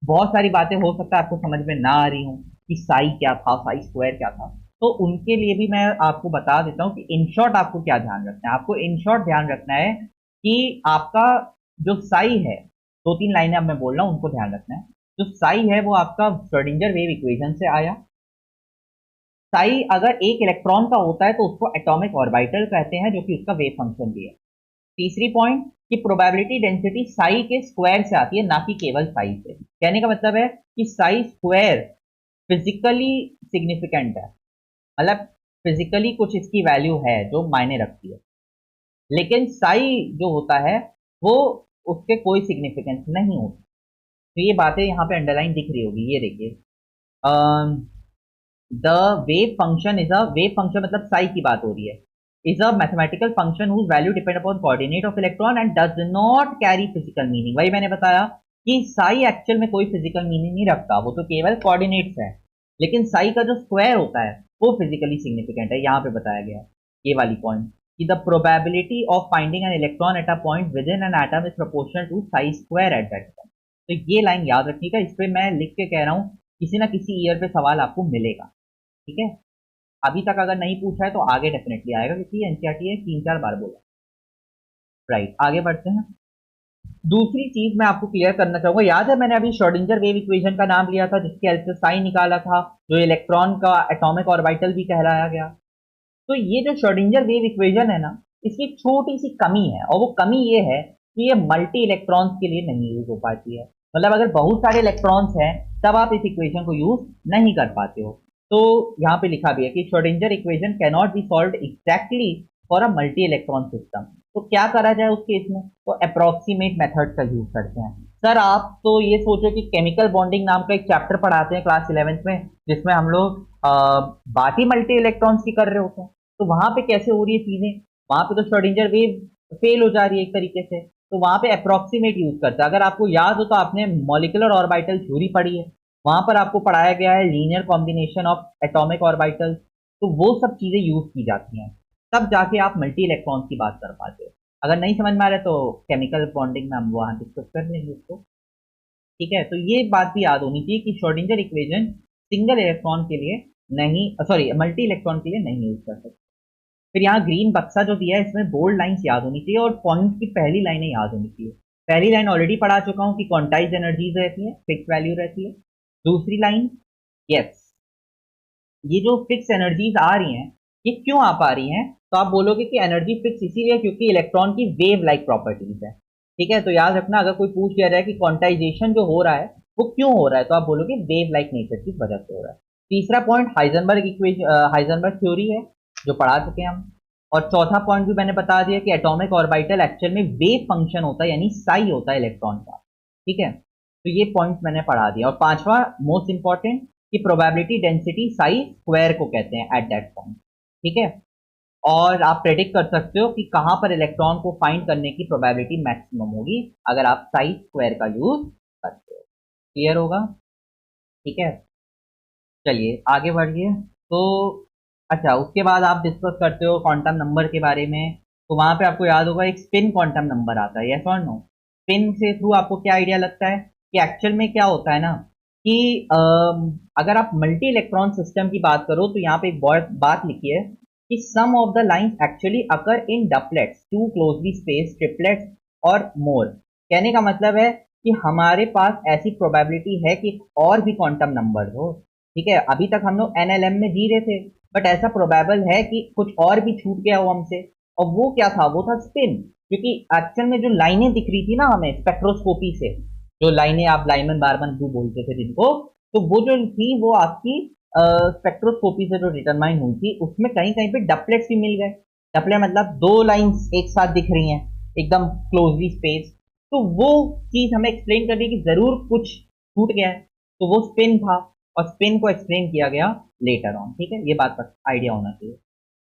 बहुत सारी बातें हो सकता है आपको समझ में ना आ रही हूँ कि साई क्या था, साई स्क्वायर क्या था, तो उनके लिए भी मैं आपको बता देता हूँ कि इन शॉर्ट आपको क्या ध्यान रखना है। आपको इन शॉर्ट ध्यान रखना है कि आपका जो साई है, 2-3 लाइनें अब मैं बोल रहा हूँ उनको ध्यान रखना है। जो साई है वो आपका श्रोडिंगर वेव इक्वेशन से आया। साई अगर एक इलेक्ट्रॉन का होता है तो उसको एटॉमिक ऑर्बिटल कहते हैं, जो कि उसका वेव फंक्शन भी है। तीसरी पॉइंट कि प्रोबेबिलिटी डेंसिटी साई के स्क्वायर से आती है, ना कि केवल साई से। कहने का मतलब है कि साई स्क्वायर फिजिकली सिग्निफिकेंट है, मतलब फिजिकली कुछ इसकी वैल्यू है जो मायने रखती है, लेकिन साई जो होता है वो उसके कोई सिग्निफिकेंस नहीं होती। तो ये बातें यहाँ पे अंडरलाइन दिख रही होगी, ये देखिए। The wave function is a wave function, मतलब साई की बात हो रही है, is a mathematical function whose value depend upon coordinate of electron and does not carry physical meaning। वही मैंने बताया कि साई एक्चुअल में कोई फिजिकल मीनिंग नहीं रखता, वो तो केवल कोऑर्डिनेट्स है। लेकिन साई का जो स्क्वायर होता है वो फिजिकली सिग्निफिकेंट है, यहाँ पे बताया गया है ये वाली पॉइंट कि the probability of finding an electron at a point within an atom is proportional to psi square at that point. तो ये लाइन याद रखिएगा, इस पे मैं लिख के कह रहा हूँ, किसी ना किसी ईयर पे सवाल आपको मिलेगा। ठीक है, अभी तक अगर नहीं पूछा है तो आगे डेफिनेटली आएगा, क्योंकि एनसीईआरटी है 3-4 बार बोला। राइट, आगे बढ़ते हैं। दूसरी चीज मैं आपको क्लियर करना चाहूंगा, याद है मैंने अभी श्रोडिंगर वेव इक्वेशन का नाम लिया था जिसके हेल्प से साइन निकाला था, जो इलेक्ट्रॉन का एटॉमिक ऑर्बिटल भी कहलाया गया। तो ये जो श्रोडिंगर वेव इक्वेशन है ना, इसकी छोटी सी कमी है, और वो कमी ये है कि ये मल्टी इलेक्ट्रॉन्स के लिए नहीं यूज हो पाती है। मतलब अगर बहुत सारे इलेक्ट्रॉन्स हैं तब आप इस इक्वेशन को यूज नहीं कर पाते हो। तो यहाँ पे लिखा भी है कि Schrodinger equation can not be solved exactly for a multi electron system. तो क्या करा जाए उस केस में, तो अप्रोक्सीमेट मेथड का यूज करते हैं। सर आप तो ये सोचो कि केमिकल बॉन्डिंग नाम का एक चैप्टर पढ़ाते हैं क्लास 11th में, जिसमें हम लोग बात ही मल्टी इलेक्ट्रॉन्स की कर रहे होते हैं, तो वहां पे कैसे हो रही है चीजें, वहां पे तो श्रोडिंगर वेव फेल हो जा रही है एक तरीके से। तो वहां पे अप्रोक्सीमेट यूज करता है। अगर आपको याद हो तो आपने मॉलिक्यूलर ऑर्बिटल थ्योरी पढ़ी है, वहां पर आपको पढ़ाया गया है linear combination of atomic orbitals. तो वो सब चीजें यूज की जाती हैं, तब जाके आप मल्टी इलेक्ट्रॉन्स की बात कर पाते हो। अगर नहीं समझ में आ रहा है तो केमिकल बॉन्डिंग में हम वहां डिस्कस कर लेंगे उसको। ठीक है, तो ये बात भी याद होनी चाहिए कि श्रोडिंगर इक्वेशन सिंगल इलेक्ट्रॉन के लिए नहीं, सॉरी मल्टी इलेक्ट्रॉन के लिए नहीं यूज कर सकते। फिर यहाँ ग्रीन बक्सा जो दिया है इसमें बोल्ड लाइंस याद होनी चाहिए, और पॉइंट की पहली लाइनें याद होनी चाहिए। पहली लाइन ऑलरेडी पढ़ा चुका हूँ कि क्वांटाइज एनर्जीज रहती है, फिक्स वैल्यू रहती है। दूसरी लाइन, यस, ये जो फिक्स एनर्जीज आ रही हैं ये क्यों आ पा रही हैं, तो आप बोलोगे कि एनर्जी फिक्स इसीलिए क्योंकि इलेक्ट्रॉन की वेव लाइक प्रॉपर्टीज है। ठीक है, तो याद रखना अगर कोई पूछ दिया जाए कि क्वांटाइजेशन जो हो रहा है वो क्यों हो रहा है, तो आप बोलोगे वेव लाइक नेचर की वजह से हो रहा है। तीसरा point Heisenberg equation, Heisenberg theory है जो पढ़ा चुके हैं हम। और चौथा पॉइंट भी मैंने बता दिया कि एटॉमिक ऑर्बिटल एक्चुअल में वेव फंक्शन होता है, यानी साई होता है इलेक्ट्रॉन का। ठीक है, तो ये पॉइंट मैंने पढ़ा दिया। और पांचवा मोस्ट इंपॉर्टेंट कि प्रोबेबिलिटी डेंसिटी साई स्क्वायर को कहते हैं एट दैट पॉइंट। ठीक है, और आप प्रेडिक्ट कर सकते हो कि कहां पर इलेक्ट्रॉन को फाइंड करने की प्रोबेबिलिटी मैक्सिमम होगी अगर आप साई स्क्वायर का यूज करते हो। क्लियर होगा? ठीक है, चलिए आगे बढ़िए। तो अच्छा, उसके बाद आप डिस्कस करते हो क्वांटम नंबर के बारे में, तो वहां पे आपको याद होगा एक स्पिन क्वांटम नंबर आता है, यस और नो। स्पिन से थ्रू आपको क्या आइडिया लगता है कि एक्चुअल में क्या होता है ना कि अगर आप मल्टी इलेक्ट्रॉन सिस्टम की बात करो तो यहाँ पे एक बात लिखी है कि some of the lines actually occur in doublets two closely space triplets और मोर। कहने का मतलब है कि हमारे पास ऐसी प्रोबेबिलिटी है कि और भी क्वांटम नंबर हो। ठीक है, अभी तक हम लोग एनएलएम में जी रहे थे, बट ऐसा प्रोबेबल है कि कुछ और भी छूट गया हो हमसे। और वो क्या था, वो था स्पिन। क्योंकि एक्चुअल में जो लाइनें दिख रही थी ना हमें स्पेक्ट्रोस्कोपी से, जो लाइनें आप लाइमन बार्मन ब्लू बोलते थे जिनको, तो वो जो थी वो आपकी स्पेक्ट्रोस्कोपी से जो डिटरमाइन हुई थी उसमें कहीं कहीं पे डपलेट्स भी मिल गए। डपलेट मतलब दो लाइंस एक साथ दिख रही हैं एकदम क्लोजली स्पेस। तो वो चीज हमें एक्सप्लेन करनी है कि जरूर कुछ छूट गया है, तो वो स्पिन था और स्पिन को एक्सप्लेन किया गया लेटर ऑन। ठीक है, ये बात पर आइडिया होना चाहिए।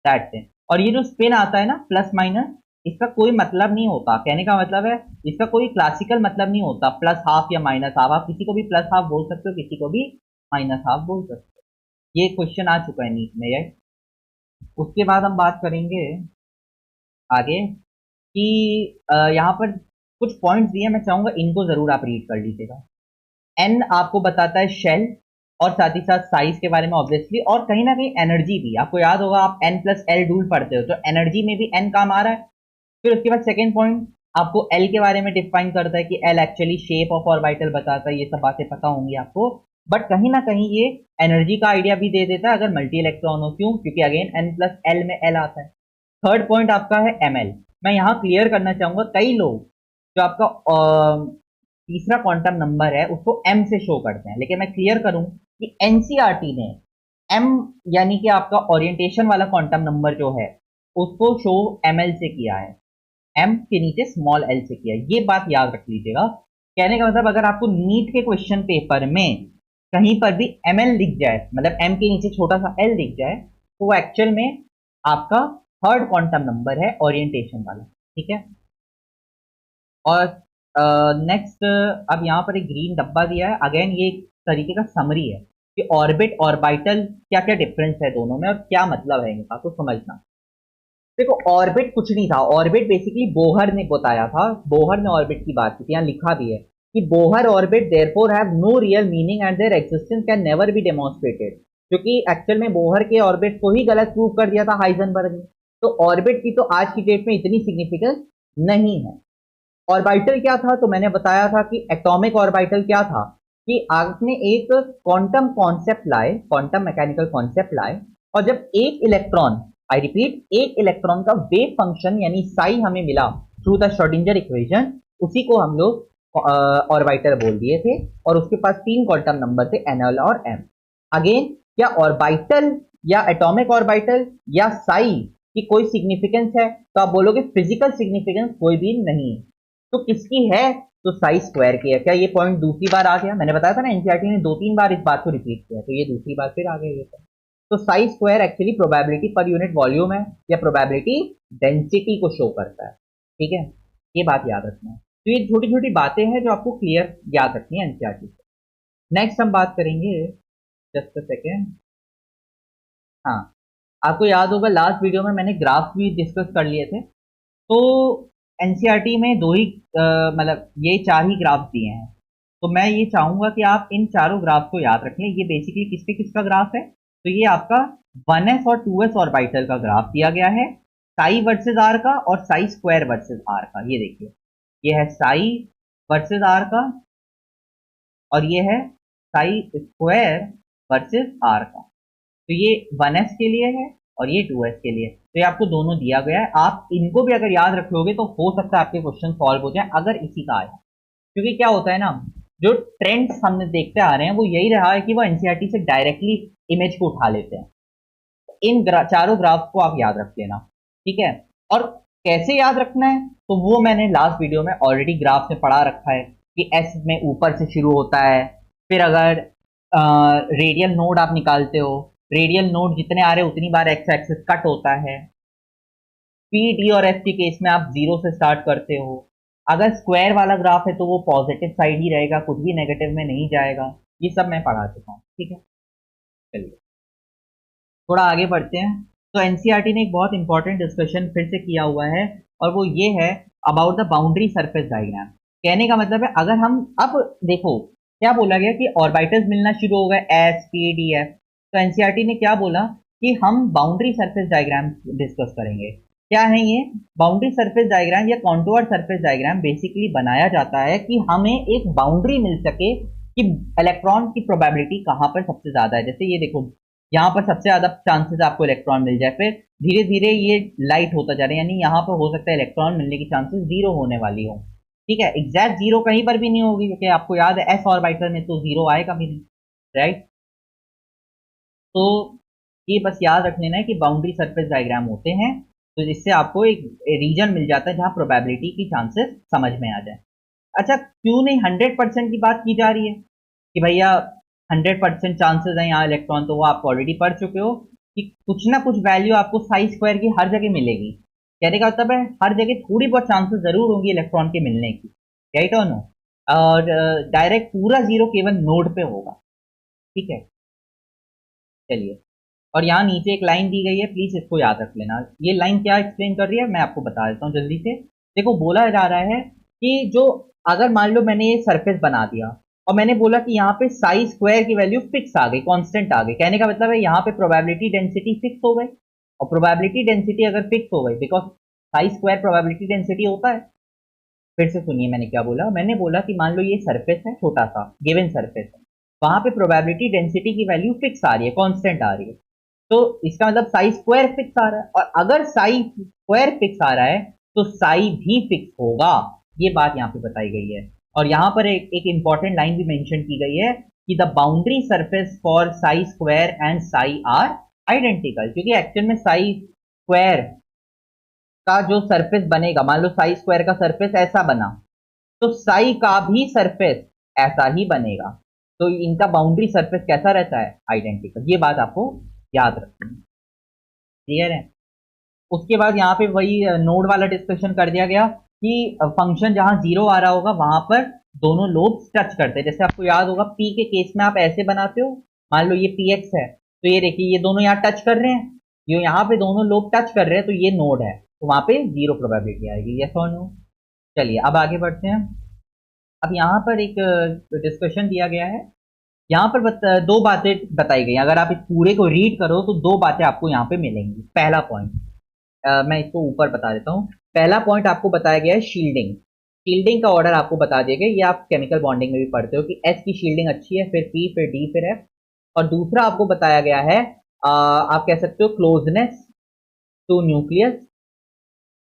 That's it. और ये जो स्पिन आता है ना प्लस माइनस, इसका कोई मतलब नहीं होता, कहने का मतलब है इसका कोई क्लासिकल मतलब नहीं होता प्लस हाफ या माइनस हाफ। आप किसी को भी प्लस हाफ बोल सकते हो, किसी को भी माइनस हाफ बोल सकते हो। ये क्वेश्चन आ चुका है नीट में ये। उसके बाद हम बात करेंगे आगे कि यहाँ पर कुछ पॉइंट्स दिए, मैं चाहूंगा इनको जरूर आप रीड कर लीजिएगा। एन आपको बताता है शेल और साथ ही साथ साइज के बारे में ऑब्वियसली, और कहीं ना कहीं एनर्जी भी। आपको याद होगा आप एन प्लस एल रूल पढ़ते हो, तो एनर्जी में भी एन काम आ रहा है। फिर उसके बाद सेकेंड पॉइंट आपको एल के बारे में डिफाइन करता है कि L actually shape of orbital बताता है। ये सब बातें पता होंगी आपको, बट कहीं ना कहीं ये एनर्जी का आइडिया भी दे देता है अगर मल्टी इलेक्ट्रॉन हो। क्यों? क्योंकि अगेन एन प्लस एल में एल आता है। थर्ड पॉइंट आपका है एम एल। मैं यहाँ क्लियर करना चाहूंगा, कई लोग जो आपका तीसरा क्वांटम नंबर है उसको एम से शो करते हैं, लेकिन मैं क्लियर करूं कि एनसीईआरटी ने एम यानी कि आपका ओरिएंटेशन वाला क्वांटम नंबर जो है उसको शो एमएल से किया है, एम के नीचे स्मॉल एल से किया है। ये बात याद रख लीजिएगा। कहने का मतलब अगर आपको नीट के क्वेश्चन पेपर में कहीं पर भी एमएल दिख जाए, मतलब एम के नीचे छोटा सा एल दिख जाए, तो वो एक्चुअल में आपका थर्ड क्वांटम नंबर है ओरिएंटेशन वाला। ठीक है, और नेक्स्ट अब यहाँ पर एक ग्रीन डब्बा दिया है। अगेन ये एक तरीके का समरी है कि ऑर्बिट ऑर्बिटल क्या क्या डिफरेंस है दोनों में और क्या मतलब है इनका, तो समझना। देखो ऑर्बिट कुछ नहीं था, ऑर्बिट बेसिकली बोहर ने बताया था, बोहर ने ऑर्बिट की बात की थी, यहाँ लिखा भी है कि Bohr orbit therefore have no real meaning and their existence can never be demonstrated. क्योंकि एक्चुअल में बोहर के ऑर्बिट को ही गलत प्रूव कर दिया था हाइजेनबर्ग ने, तो ऑर्बिट की तो आज की डेट में इतनी सिग्निफिकेंस नहीं है। ऑर्बिटल क्या था? तो मैंने बताया था कि एटॉमिक ऑर्बिटल क्या था, कि आपने एक क्वांटम कॉन्सेप्ट लाए, क्वांटम मैकेनिकल कॉन्सेप्ट लाए, और जब एक इलेक्ट्रॉन, आई रिपीट एक इलेक्ट्रॉन का वेव फंक्शन यानी साई हमें मिला थ्रू द श्रोडिंगर इक्वेशन, उसी को हम लोग ऑर्बिटल बोल दिए थे। और उसके पास तीन क्वांटम नंबर थे एनएल और एम। अगेन क्या ऑर्बिटल या एटॉमिक ऑर्बिटल या साई की कोई सिग्निफिकेंस है? तो आप बोलोगे फिजिकल सिग्निफिकेंस कोई भी नहीं है। तो किसकी है? तो साई स्क्वायर की है। क्या ये पॉइंट दूसरी बार आ गया? मैंने बताया था ना एनसीईआरटी ने दो तीन बार इस बात को रिपीट किया, तो ये दूसरी बार फिर आ गया ये तो Sai square actually probability per unit volume है या प्रोबेबिलिटी डेंसिटी को शो करता है। ठीक है, ये बात याद रखना है। तो ये छोटी छोटी बातें हैं जो आपको क्लियर याद रखनी है एनसीईआरटी से। नेक्स्ट हम बात करेंगे, जस्ट अ सेकेंड। हाँ, आपको याद होगा लास्ट वीडियो में मैंने ग्राफ भी डिस्कस कर लिए थे। तो एनसीईआरटी में दो ही मतलब ये चार ही ग्राफ दिए हैं, तो मैं ये चाहूंगा कि आप इन चारों ग्राफ को याद रख लें। ये बेसिकली किसके किसका ग्राफ है? तो ये आपका 1s और 2s ऑर्बिटल का ग्राफ दिया गया है, साई वर्सेस आर का और साई स्क्वायर वर्सेस आर का। ये देखिए, ये है साई वर्सेस आर का और ये है साई स्क्वायर वर्सेस आर का। तो ये 1s के लिए है और ये 2s के लिए। तो ये आपको दोनों दिया गया है, आप इनको भी अगर याद रख लोगे तो हो सकता है आपके क्वेश्चन सॉल्व हो जाए अगर इसी का आया। क्योंकि क्या होता है ना, जो ट्रेंड्स हमने देखते आ रहे हैं वो यही रहा है कि वो एनसीईआरटी से डायरेक्टली इमेज को उठा लेते हैं। इन चारों ग्राफ को आप याद रख लेना। ठीक है, और कैसे याद रखना है तो वो मैंने लास्ट वीडियो में ऑलरेडी ग्राफ में पढ़ा रखा है कि एस में ऊपर से शुरू होता है, फिर अगर रेडियल नोड आप निकालते हो, रेडियल नोड जितने आ रहे उतनी बार एक्स एक्सिस कट होता है। पी डी और एफ के केस में आप जीरो से स्टार्ट करते हो। अगर स्क्वायर वाला ग्राफ है तो वो पॉजिटिव साइड ही रहेगा, कुछ भी नेगेटिव में नहीं जाएगा। ये सब मैं पढ़ा चुका हूँ। ठीक है, चलिए थोड़ा आगे बढ़ते हैं। तो एनसीईआरटी ने एक बहुत इंपॉर्टेंट डिस्कशन फिर से किया हुआ है और वो ये है about the boundary surface diagram. कहने का मतलब है अगर हम अब देखो क्या बोला गया कि ऑर्बिटल्स मिलना शुरू हो गए एस पी डी एफ, तो एनसीईआरटी ने क्या बोला कि हम बाउंड्री सरफेस डायग्राम डिस्कस करेंगे। क्या है ये बाउंड्री सरफेस डायग्राम या कॉन्टूर सरफेस डायग्राम? बेसिकली बनाया जाता है कि हमें एक बाउंड्री मिल सके कि इलेक्ट्रॉन की प्रोबेबिलिटी कहाँ पर सबसे ज्यादा है। जैसे ये देखो यहाँ पर सबसे ज्यादा चांसेस आपको इलेक्ट्रॉन मिल जाए, फिर धीरे धीरे ये लाइट होता जा रहा है, यानी यहाँ पर हो सकता है इलेक्ट्रॉन मिलने की चांसेस जीरो होने वाली हो। ठीक है, एग्जैक्ट जीरो कहीं पर भी नहीं होगी क्योंकि आपको याद है एस ऑर्बिटल में तो जीरो आएगा भी नहीं। राइट। तो ये बस याद रख लेना है कि बाउंड्री सरफेस डायग्राम होते हैं, तो इससे आपको एक रीजन मिल जाता है जहां प्रोबेबिलिटी की चांसेस समझ में आ जाए। अच्छा, क्यों नहीं 100% की बात की जा रही है कि भैया 100% चांसेस हैं यहाँ इलेक्ट्रॉन, तो वो आप ऑलरेडी पढ़ चुके हो कि कुछ ना कुछ वैल्यू आपको साई स्क्वायर की हर जगह मिलेगी। कहने का मतलब है हर जगह थोड़ी बहुत चांसेस जरूर होंगी इलेक्ट्रॉन के मिलने की, राइट और नो। और डायरेक्ट पूरा जीरो केवल नोड पे होगा, ठीक है। चलिए, और यहाँ नीचे एक लाइन दी गई है, प्लीज इसको याद रख लेना। ये लाइन क्या एक्सप्लेन कर रही है मैं आपको बता देता हूँ जल्दी से। देखो, बोला जा रहा है कि जो, अगर मान लो मैंने ये सरफेस बना दिया और मैंने बोला कि यहाँ पे साई स्क्वायर की वैल्यू फिक्स आ गई, कांस्टेंट आ गई, कहने का मतलब है यहाँ पे प्रोबेबिलिटी डेंसिटी फिक्स हो गई। और प्रोबेबिलिटी डेंसिटी अगर फिक्स हो गई, because Sai square probability density होता है। फिर से सुनिए मैंने क्या बोला, मैंने बोला कि मान लो ये सरफेस है, छोटा सा गिवन सरफेस है, वहां पे प्रोबेबिलिटी डेंसिटी की वैल्यू फिक्स आ रही है, कांस्टेंट आ रही है। तो इसका मतलब साई स्क्वायर फिक्स आ रहा है, और अगर साई स्क्वायर फिक्स आ रहा है तो साई भी फिक्स होगा। ये बात यहाँ पे बताई गई है। और यहाँ पर एक इंपॉर्टेंट लाइन भी मेंशन की गई है कि the boundary surface for Sai square and psi R identical, क्योंकि एक्चुअल में साई स्क्वायर का जो सरफेस बनेगा, मान लो साई स्क्वायर का सरफेस ऐसा बना, तो साई का भी सरफेस ऐसा ही बनेगा। तो इनका बाउंड्री सरफेस कैसा रहता है, आइडेंटिकल। ये बात आपको याद रखनी है, क्लियर है। उसके बाद यहाँ पे वही नोड वाला डिस्कशन कर दिया गया कि फंक्शन जहां जीरो आ रहा होगा वहां पर दोनों लोब टच करते हैं। जैसे आपको याद होगा पी के केस में आप ऐसे बनाते हो, मान लो ये पी एक्स है, तो ये देखिए ये दोनों यहाँ टच कर रहे हैं, ये यहाँ पे दोनों लोब टच कर रहे हैं, तो ये नोड है, तो वहां पे जीरो प्रोबेबिलिटी आएगी, यस और नो। चलिए अब आगे बढ़ते हैं। अब यहाँ पर एक डिस्कशन दिया गया है, यहाँ पर दो बातें बताई गई हैं। अगर आप इस पूरे को रीड करो तो दो बातें आपको यहाँ पे मिलेंगी। पहला पॉइंट, मैं इसको ऊपर बता देता हूँ। पहला पॉइंट आपको बताया गया है शील्डिंग। शील्डिंग का ऑर्डर आपको बता दिया गया, ये आप केमिकल बॉन्डिंग में भी पढ़ते हो कि एस की शील्डिंग अच्छी है, फिर पी, फिर डी, फिर एफ। और दूसरा आपको बताया गया है, आप कह सकते हो क्लोजनेस टू न्यूक्लियस,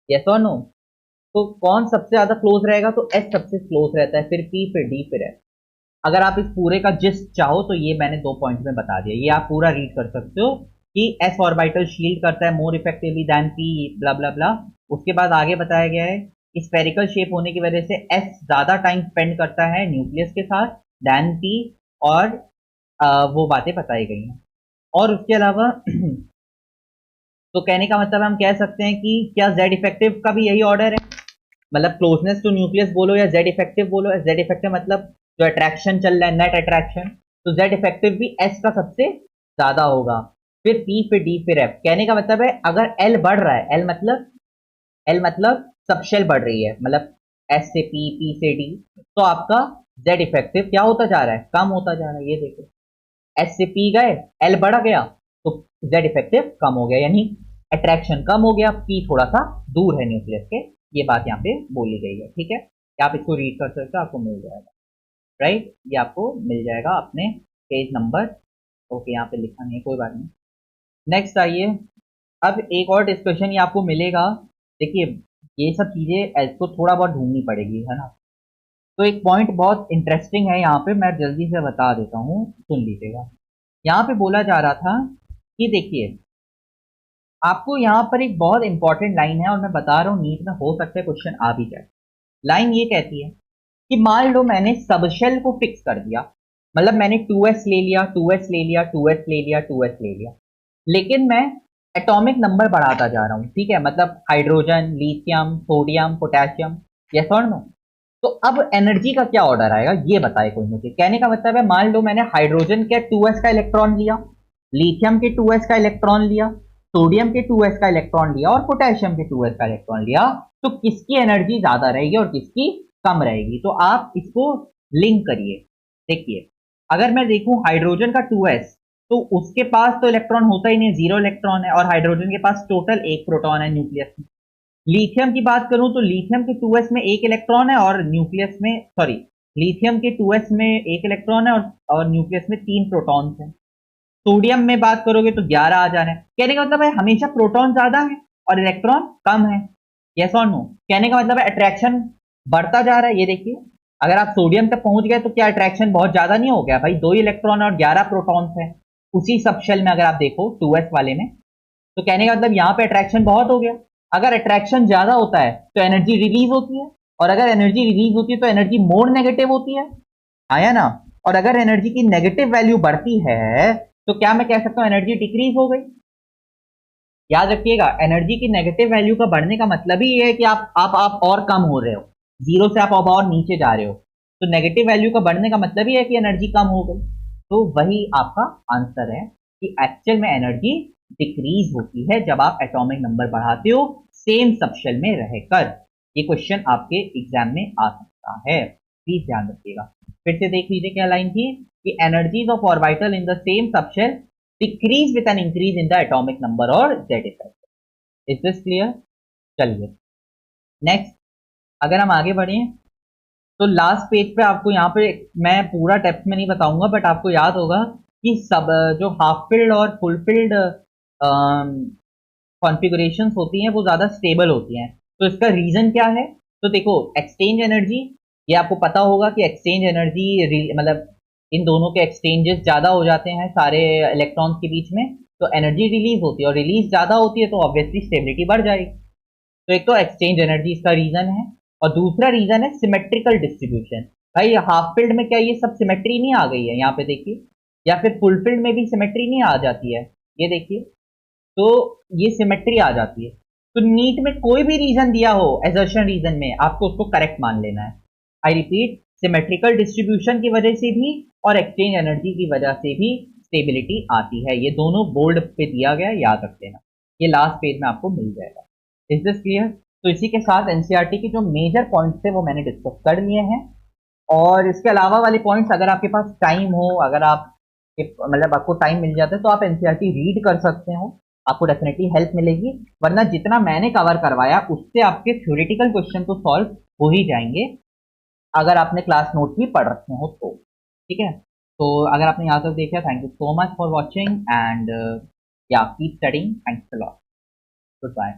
यस और नो। तो कौन सबसे ज्यादा क्लोज रहेगा, तो एस सबसे क्लोज रहता है, फिर पी, फिर डी, फिर एफ। अगर आप इस पूरे का जिस्ट चाहो तो ये मैंने दो पॉइंट में बता दिया, ये आप पूरा रीड कर सकते हो कि एस ऑर्बिटल शील्ड करता है मोर इफेक्टिवली देन पी, ब्ला ब्ला ब्ला। उसके बाद आगे बताया गया है स्फेरिकल शेप होने की वजह से एस ज्यादा टाइम स्पेंड करता है न्यूक्लियस के साथ देन पी, और वो बातें बताई गई हैं। और उसके अलावा तो कहने का मतलब हम कह सकते हैं कि क्या जेड इफेक्टिव का भी यही ऑर्डर है, मतलब क्लोजनेस टू न्यूक्लियस बोलो या जेड इफेक्टिव बोलो। जेड इफेक्टिव मतलब जो अट्रैक्शन चल रहा है, नेट अट्रैक्शन, तो जेड इफेक्टिव भी एस का सबसे ज्यादा होगा, फिर पी, फिर डी, फिर एफ। कहने का मतलब है अगर एल बढ़ रहा है, एल मतलब सबशेल बढ़ रही है, मतलब एस से पी, पी से डी, तो आपका जेड इफेक्टिव क्या होता जा रहा है, कम होता जा रहा है। ये देखो, एस से पी गए, एल बढ़ गया, तो जेड इफेक्टिव कम हो गया, यानी अट्रैक्शन कम हो गया, पी थोड़ा सा दूर है न्यूक्लियस के। ये बात यहाँ पे बोली गई है, ठीक है। आप इसको रीड कर सकते हो, आपको मिल जाएगा, राइट। ये आपको मिल जाएगा अपने पेज नंबर, ओके, यहाँ पे लिखा नहीं है, कोई बात नहीं। नेक्स्ट आइए, अब एक और डिस्कशन ये आपको मिलेगा। देखिए, ये सब चीजें इसको थोड़ा बहुत ढूंढनी पड़ेगी, है ना। तो एक पॉइंट बहुत इंटरेस्टिंग है यहाँ पे, मैं जल्दी से बता देता हूँ, सुन लीजिएगा। यहाँ पे बोला जा रहा था कि देखिए, आपको यहाँ पर एक बहुत इंपॉर्टेंट लाइन है, और मैं बता रहा हूँ नीट में हो सकता है क्वेश्चन आ भी जाए। लाइन ये कहती है कि मान लो मैंने सबशेल को फिक्स कर दिया, मतलब मैंने 2s ले लिया, 2s ले लिया, 2s ले लिया, 2s ले लिया, लेकिन मैं एटॉमिक नंबर बढ़ाता जा रहा हूँ, ठीक है, मतलब hydrogen, lithium, sodium, potassium, yes और नो। तो अब एनर्जी का क्या ऑर्डर आएगा, ये बताए कोई मुझे। कहने का मतलब है मान लो मैंने हाइड्रोजन के 2s का इलेक्ट्रॉन लिया, लिथियम के 2s का इलेक्ट्रॉन लिया, सोडियम के 2s का इलेक्ट्रॉन लिया, और पोटेशियम के 2s का इलेक्ट्रॉन लिया, तो किसकी एनर्जी ज्यादा रहेगी और किसकी कम रहेगी। तो आप इसको लिंक करिए। देखिए, अगर मैं देखूं हाइड्रोजन का 2s, तो उसके पास तो इलेक्ट्रॉन होता ही नहीं, जीरो इलेक्ट्रॉन है, और हाइड्रोजन के पास टोटल एक प्रोटॉन है न्यूक्लियस में। लिथियम की बात करूं तो लिथियम के 2s में एक इलेक्ट्रॉन है, और न्यूक्लियस में, सॉरी, लिथियम के 2s में एक इलेक्ट्रॉन है, और न्यूक्लियस में 3 प्रोटॉन्स हैं। सोडियम में बात करोगे तो 11 आ जा रहे हैं। कहने का मतलब है हमेशा प्रोटॉन ज्यादा है और इलेक्ट्रॉन कम है, यस और नो। कहने का मतलब है अट्रैक्शन बढ़ता जा रहा है, ये देखिए, अगर आप सोडियम तक पहुंच गए तो क्या अट्रैक्शन बहुत ज्यादा नहीं हो गया भाई? 2 इलेक्ट्रॉन और 11 प्रोटॉन्स है उसी सब शेल में, अगर आप देखो 2s वाले में, तो कहने का मतलब यहाँ पे अट्रैक्शन बहुत हो गया। अगर अट्रैक्शन ज्यादा होता है तो एनर्जी रिलीज होती है, और अगर एनर्जी रिलीज होती है तो एनर्जी मोर नेगेटिव होती है, आया ना? और अगर एनर्जी की नेगेटिव वैल्यू बढ़ती है तो क्या मैं कह सकता हूं एनर्जी डिक्रीज हो गई? याद रखिएगा, एनर्जी की नेगेटिव वैल्यू का बढ़ने का मतलब ही ये है कि आप और कम हो रहे हो, जीरो से आप अब और नीचे जा रहे हो। तो नेगेटिव वैल्यू का बढ़ने का मतलब ही है कि एनर्जी कम हो गई। तो वही आपका आंसर है कि एक्चुअल में एनर्जी डिक्रीज होती है जब आप एटॉमिक नंबर बढ़ाते हो सेम सबशेल में रहकर। ये क्वेश्चन आपके एग्जाम में आ सकता है, प्लीज ध्यान रखिएगा। फिर से देख लीजिए क्या लाइन थी कि energies of orbital in the same subshell decrease with an increase in the atomic number or Z effect. Is this clear? चलिए नेक्स्ट, अगर हम आगे बढ़े तो लास्ट पेज पे आपको यहाँ पे मैं पूरा डेप्थ में नहीं बताऊंगा, बट आपको याद होगा कि सब जो हाफ फिल्ड और फुल फिल्ड कॉन्फ़िगरेशंस होती हैं वो ज़्यादा स्टेबल होती हैं। तो इसका रीज़न क्या है? तो देखो, एक्सचेंज एनर्जी, ये आपको पता होगा कि एक्सचेंज एनर्जी मतलब इन दोनों के एक्सचेंजेस ज़्यादा हो जाते हैं सारे इलेक्ट्रॉन्स के बीच में, तो एनर्जी रिलीज होती है, और रिलीज ज़्यादा होती है तो ऑब्वियसली स्टेबिलिटी बढ़ जाएगी। तो एक तो एक्सचेंज एनर्जी इसका रीज़न है, और दूसरा रीज़न है सिमेट्रिकल डिस्ट्रीब्यूशन। भाई हाफ फील्ड में क्या ये सब सिमेट्री नहीं आ गई है? यहाँ पे देखिए, या फिर फुल फील्ड में भी सिमेट्री नहीं आ जाती है? ये देखिए, तो ये सिमेट्री आ जाती है। तो नीट में कोई भी रीजन दिया हो एजर्शन रीजन में, आपको उसको करेक्ट मान लेना है। आई रिपीट, सिमेट्रिकल डिस्ट्रीब्यूशन की वजह से भी और एक्सचेंज एनर्जी की वजह से भी स्टेबिलिटी आती है। ये दोनों बोल्ड पे दिया गया, याद रख लेना, ये लास्ट पेज में आपको मिल जाएगा। Is this clear? तो इसी के साथ एनसीईआरटी के जो मेजर पॉइंट्स थे वो मैंने डिस्कस कर लिए हैं, और इसके अलावा वाले पॉइंट्स अगर आपके पास टाइम हो, अगर आप मतलब आपको टाइम मिल जाता है तो आप एनसीईआरटी रीड कर सकते हो, आपको डेफिनेटली हेल्प मिलेगी। वरना जितना मैंने कवर करवाया उससे आपके थ्योरेटिकल क्वेश्चन तो सॉल्व हो ही जाएंगे, अगर आपने क्लास नोट भी पढ़ रखे हो तो। ठीक है, तो अगर आपने यहाँ तक देखा, thank you so much for watching, and yeah keep studying, thanks a lot, good bye.